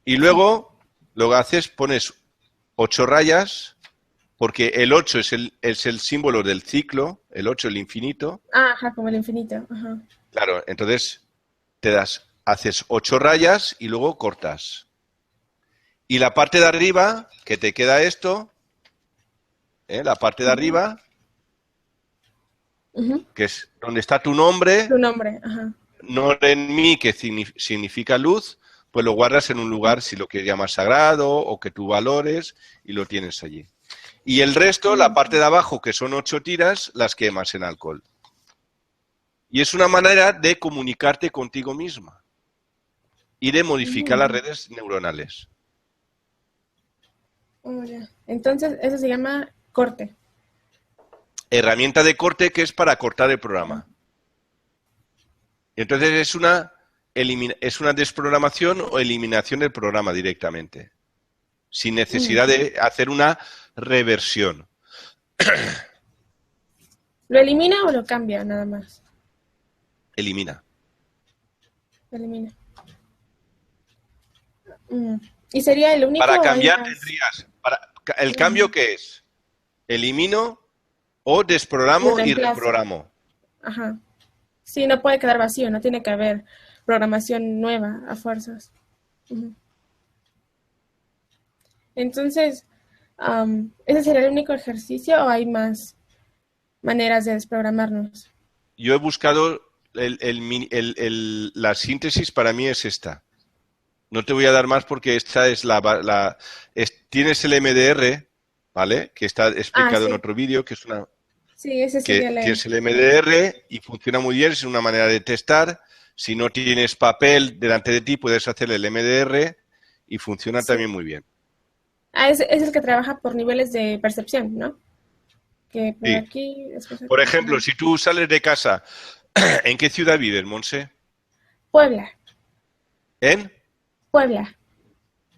Y luego lo que haces, pones 8 rayas, porque el 8 es el símbolo del ciclo, el 8 el infinito. Ajá, como el infinito. Ajá. Claro, entonces haces 8 rayas y luego cortas. Y la parte de arriba, que te queda esto, la parte de Ujú, arriba, ujú. que es donde está tu nombre, Tu nombre, ajá. no en mí, que significa luz, pues lo guardas en un lugar, si lo quieres llamar sagrado, o que tú valores, y lo tienes allí. Y el resto, la parte de abajo, que son 8 tiras, las quemas en alcohol. Y es una manera de comunicarte contigo misma y de modificar las Ujú. redes neuronales. Oh, ya. Entonces, eso se llama corte. Herramienta de corte que es para cortar el Ajá. programa. Entonces es una desprogramación o eliminación del programa directamente, sin necesidad de hacer una reversión. ¿Lo elimina o lo cambia nada más? Elimina. Lo elimina. ¿Y sería el único Para o hay cambiar más? tendrías, ¿el cambio qué es? Elimino o Y desprogramo y reemplazo. reprogramo. Ajá. Sí, no puede quedar vacío, no tiene que haber programación nueva a fuerzas. Ujú. Entonces, ¿ese sería el único ejercicio o hay más maneras de desprogramarnos? Yo he buscado la síntesis para mí es esta. No te voy a dar más porque esta es tienes el MDR, ¿vale? Que está Ah, explicado en sí. otro vídeo, que es una Sí, ese sí ya que le... tienes el MDR y funciona muy bien, es una manera de testar. Si no tienes papel delante de ti, puedes hacer el MDR y funciona Sí. también muy bien. Ah, es el que trabaja por niveles de percepción, ¿no? Que por Sí. aquí, después Por aquí. ejemplo, Ajá. si tú sales de casa, ¿en qué ciudad vives, Monse? Puebla, En Puebla,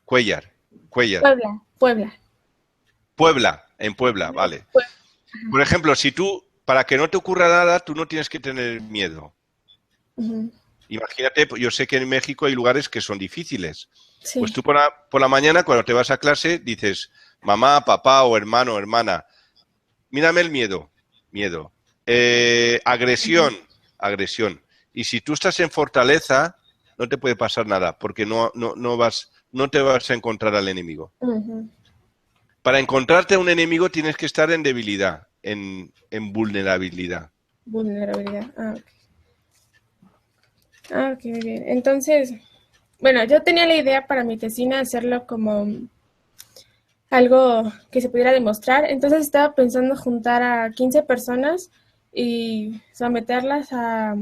Cuellar. Cuellar. Puebla, Puebla. Puebla, en Puebla, vale. Puebla. Por ejemplo, si tú, para que no te ocurra nada, tú no tienes que tener miedo. Ujú. Imagínate, yo sé que en México hay lugares que son difíciles. Pues Sí. tú por la mañana, cuando te vas a clase, dices, mamá, papá o hermano, hermana, mírame el miedo, miedo. Ujú. Agresión, agresión. Y si tú estás en fortaleza, no te puede pasar nada, porque no te vas a encontrar al enemigo. Ujú. Para encontrarte a un enemigo tienes que estar en debilidad, en vulnerabilidad. Vulnerabilidad. Ah, ok. Ah, ok, muy bien. Entonces, bueno, yo tenía la idea para mi tesina hacerlo como algo que se pudiera demostrar. Entonces estaba pensando juntar a 15 personas y someterlas a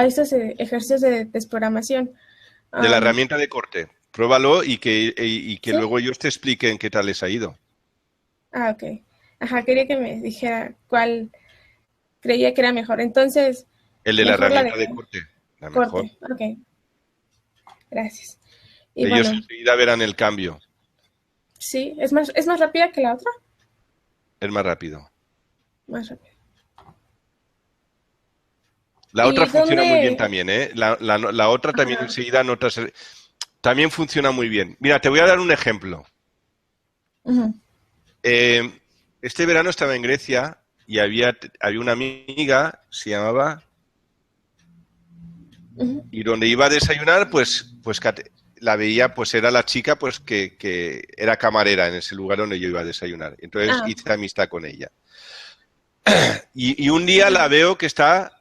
estos ejercicios de desprogramación. De la Am, herramienta de corte. Pruébalo y que ¿Sí? luego ellos te expliquen qué tal les ha ido. Ah, ok. Ajá, quería que me dijera cuál creía que era mejor. Entonces, El de la mejor la herramienta de de corte, la mejor. corte. Ok, gracias. Y Ellos bueno, enseguida verán el cambio. sí, es más rápida que la otra. Es más rápido. Más rápida. La otra ¿Y funciona muy bien dónde? también, ¿eh? La otra también Ajá. enseguida notas. También funciona muy bien. Mira, te voy a dar un ejemplo. Ujú, Eh, este verano estaba en Grecia y había una amiga, se llamaba, ujú. y donde iba a desayunar, la veía, pues era la chica pues que era camarera en ese lugar donde yo iba a desayunar. Entonces Ah, hice amistad con ella. Y un día la veo que está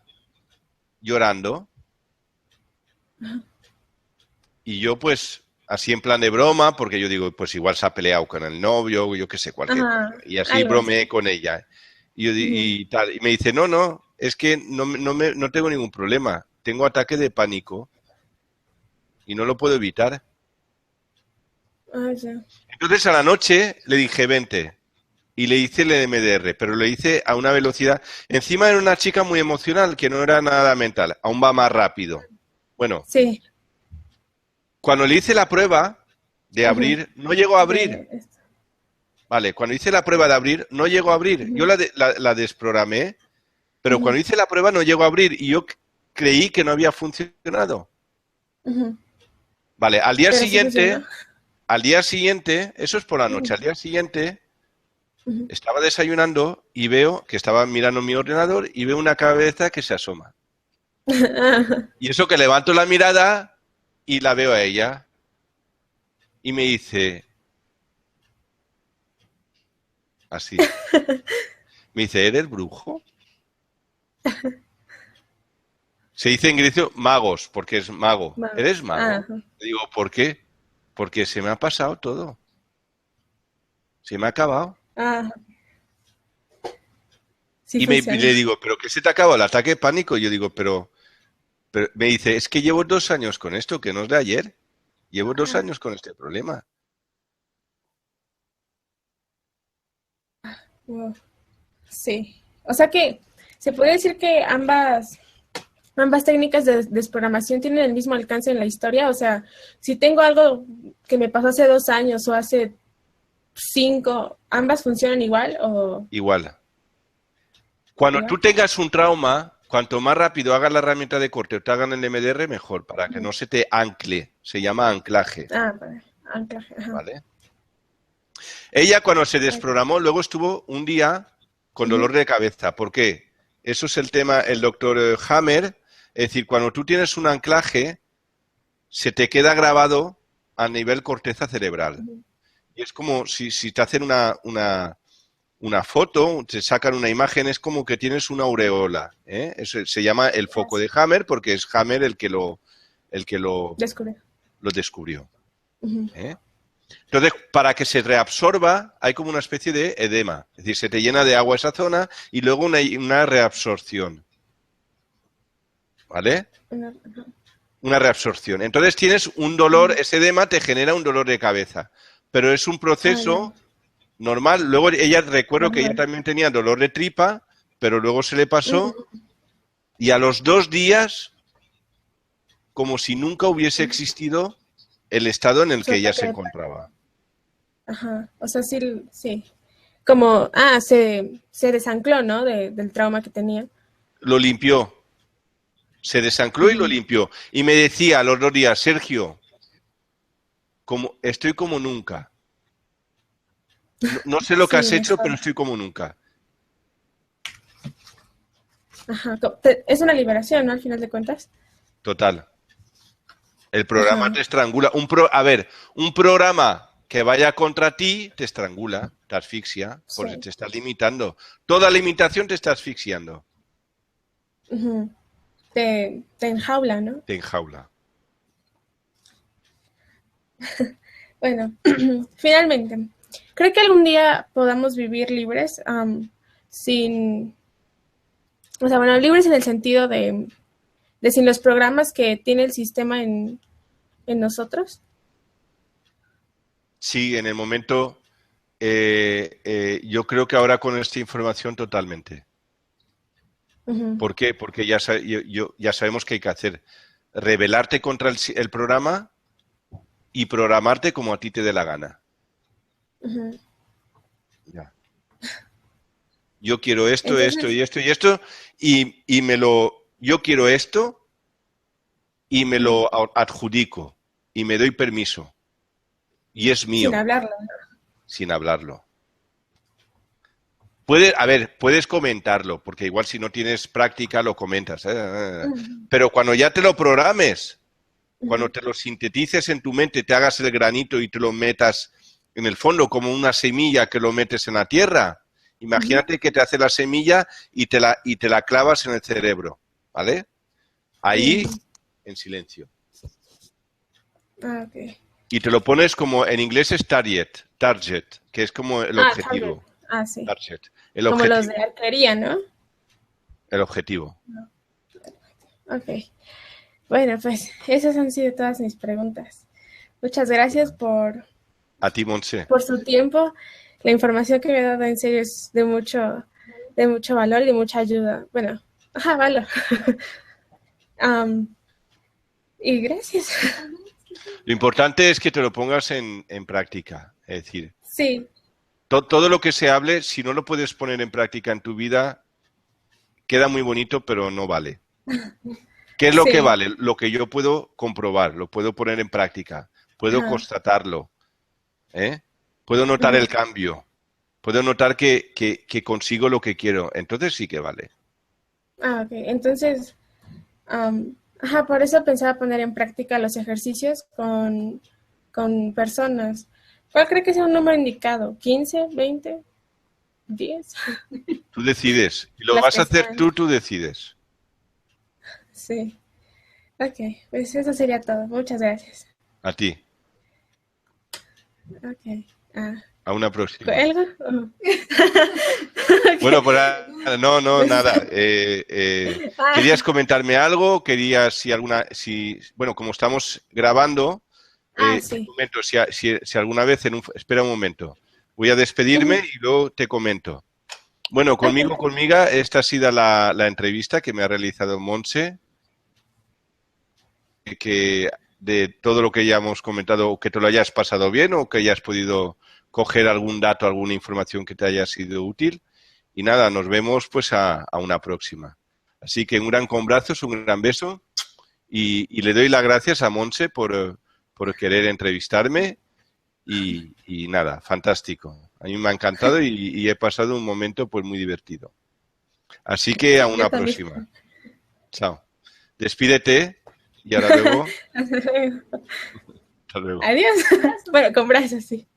llorando y yo pues así en plan de broma, porque yo digo, pues igual se ha peleado con el novio, o yo qué sé, cualquier cosa. ajá, Y así algo así. bromeé con ella. Ujú. Y tal. Y me dice, no, no, es que no tengo ningún problema. Tengo ataque de pánico y no lo puedo evitar. Ah, ya. Entonces a la noche le dije, vente. Y le hice el MDR, pero lo hice a una velocidad. Encima era una chica muy emocional, que no era nada mental, aún va más rápido. Bueno, Sí. cuando le hice la prueba de Ujú. abrir, no llegó a abrir. De esto. Vale, cuando hice la prueba de abrir, no llegó a abrir. Yo Ujú, la desprogramé, pero ujú. cuando hice la prueba no llegó a abrir y yo creí que no había funcionado. Ujú. Vale, Pero sí funcionó. al día siguiente, eso es por la noche, Ujú, al día siguiente ujú. estaba desayunando y veo que estaba mirando mi ordenador y veo una cabeza que se asoma. Ajá. Y eso que levanto la mirada y la veo a ella y me dice, así, me dice, ¿eres brujo? Se dice en griego magos, porque es mago. ¿Eres Vamos. mago? Ajá. Le digo, ¿por qué? Porque se me ha pasado todo. Se me ha acabado. Ajá. Sí Y funciona. le digo, ¿pero qué se te ha acabado el ataque de pánico? Y yo digo, pero me dice, es que llevo 2 años con esto, que no es de ayer. Llevo 2 años con este problema. Wow. Sí. O sea que se puede decir que ambas ambas técnicas de desprogramación tienen el mismo alcance en la historia. O sea, si tengo algo que me pasó hace 2 años o hace 5, ¿ambas funcionan igual o...? Igual. Cuando tú tengas un trauma, cuanto más rápido hagas la herramienta de corte o te hagan el MDR, mejor, para que no se te ancle. Se llama anclaje. Vale. Anclaje. Ajá. ¿Vale? Ella cuando se desprogramó, luego estuvo un día con dolor de cabeza. ¿Por qué? Eso es el tema, el doctor Hammer. Es decir, cuando tú tienes un anclaje, se te queda grabado a nivel corteza cerebral. Y es como si te hacen una foto, te sacan una imagen, es como que tienes una aureola. Eso se llama el foco de Hammer porque es Hammer el que lo descubrió. Entonces, para que se reabsorba, hay como una especie de edema. Es decir, se te llena de agua esa zona y luego una reabsorción. ¿Vale? Una reabsorción. Entonces tienes un dolor, ese edema te genera un dolor de cabeza. Pero es un proceso normal. Luego ella, recuerdo que ella también tenía dolor de tripa, pero luego se le pasó y a los 2 días, como si nunca hubiese existido el estado en el que ella se encontraba. Ajá, o sea, sí. Como, se desancló, ¿no? Del trauma que tenía. Lo limpió. Se desancló y lo limpió. Y me decía a los 2 días, Sergio, estoy como nunca. No sé lo que has hecho, pero estoy como nunca. Ajá, es una liberación, ¿no? Al final de cuentas. Total. El programa te estrangula. Un programa que vaya contra ti te estrangula, te asfixia, porque te está limitando. Toda limitación te está asfixiando. Te enjaula, ¿no? Te enjaula. Bueno, finalmente, ¿cree que algún día podamos vivir libres libres en el sentido de sin los programas que tiene el sistema en nosotros? Sí, en el momento, yo creo que ahora con esta información totalmente. ¿Por qué? Porque ya sabemos qué hay que hacer. Rebelarte contra el programa y programarte como a ti te dé la gana. Ya. Yo quiero esto, entonces, esto y esto y esto, yo quiero esto y me lo adjudico y me doy permiso. Y es mío. Sin hablarlo. Sin hablarlo. Puedes comentarlo, porque igual si no tienes práctica lo comentas. Pero cuando ya te lo programes, cuando te lo sintetices en tu mente, te hagas el granito y te lo metas en el fondo como una semilla que lo metes en la tierra. Imagínate que te hace la semilla y te la clavas en el cerebro, ¿vale? Ahí, en silencio. Okay. Y te lo pones como, en inglés es target, que es como el objetivo. Sí. Target. Como los de arquería, ¿no? El objetivo. Ok. Bueno, pues esas han sido todas mis preguntas. Muchas gracias a ti, Montse, por su tiempo. La información que me ha dado en serio es de mucho valor y de mucha ayuda. Bueno, valor. Y gracias. Lo importante es que te lo pongas en práctica. Es decir, sí. Todo lo que se hable, si no lo puedes poner en práctica en tu vida, queda muy bonito, pero no vale. ¿Qué es lo que vale? Lo que yo puedo comprobar, lo puedo poner en práctica, puedo constatarlo, puedo notar el cambio, puedo notar que consigo lo que quiero. Entonces sí que vale. Ok. Entonces, por eso pensaba poner en práctica los ejercicios con personas. ¿Cuál cree que sea un número indicado? ¿15, 20, 10? Tú decides. Y lo vas a hacer tú decides. Sí. Ok, pues eso sería todo. Muchas gracias. A ti. Ok. A una próxima. ¿Algo? Okay. Bueno, pues no, nada. ¿Querías comentarme algo? ¿Querías bueno, como estamos grabando, sí. un momento, si alguna vez espera un momento. Voy a despedirme y luego te comento. Bueno, conmigo, esta ha sido la entrevista que me ha realizado Montse. que de todo lo que ya hemos comentado, que te lo hayas pasado bien o que hayas podido coger algún dato, alguna información que te haya sido útil. Y nada, nos vemos pues a una próxima. Así que un gran abrazo, un gran beso y le doy las gracias a Montse por querer entrevistarme y nada, fantástico. A mí me ha encantado y he pasado un momento pues muy divertido. Así que a Sí, yo una también. próxima. Chao. Despídete y ahora luego. Hasta luego. Hasta luego. Adiós. Bueno, con brazos, sí.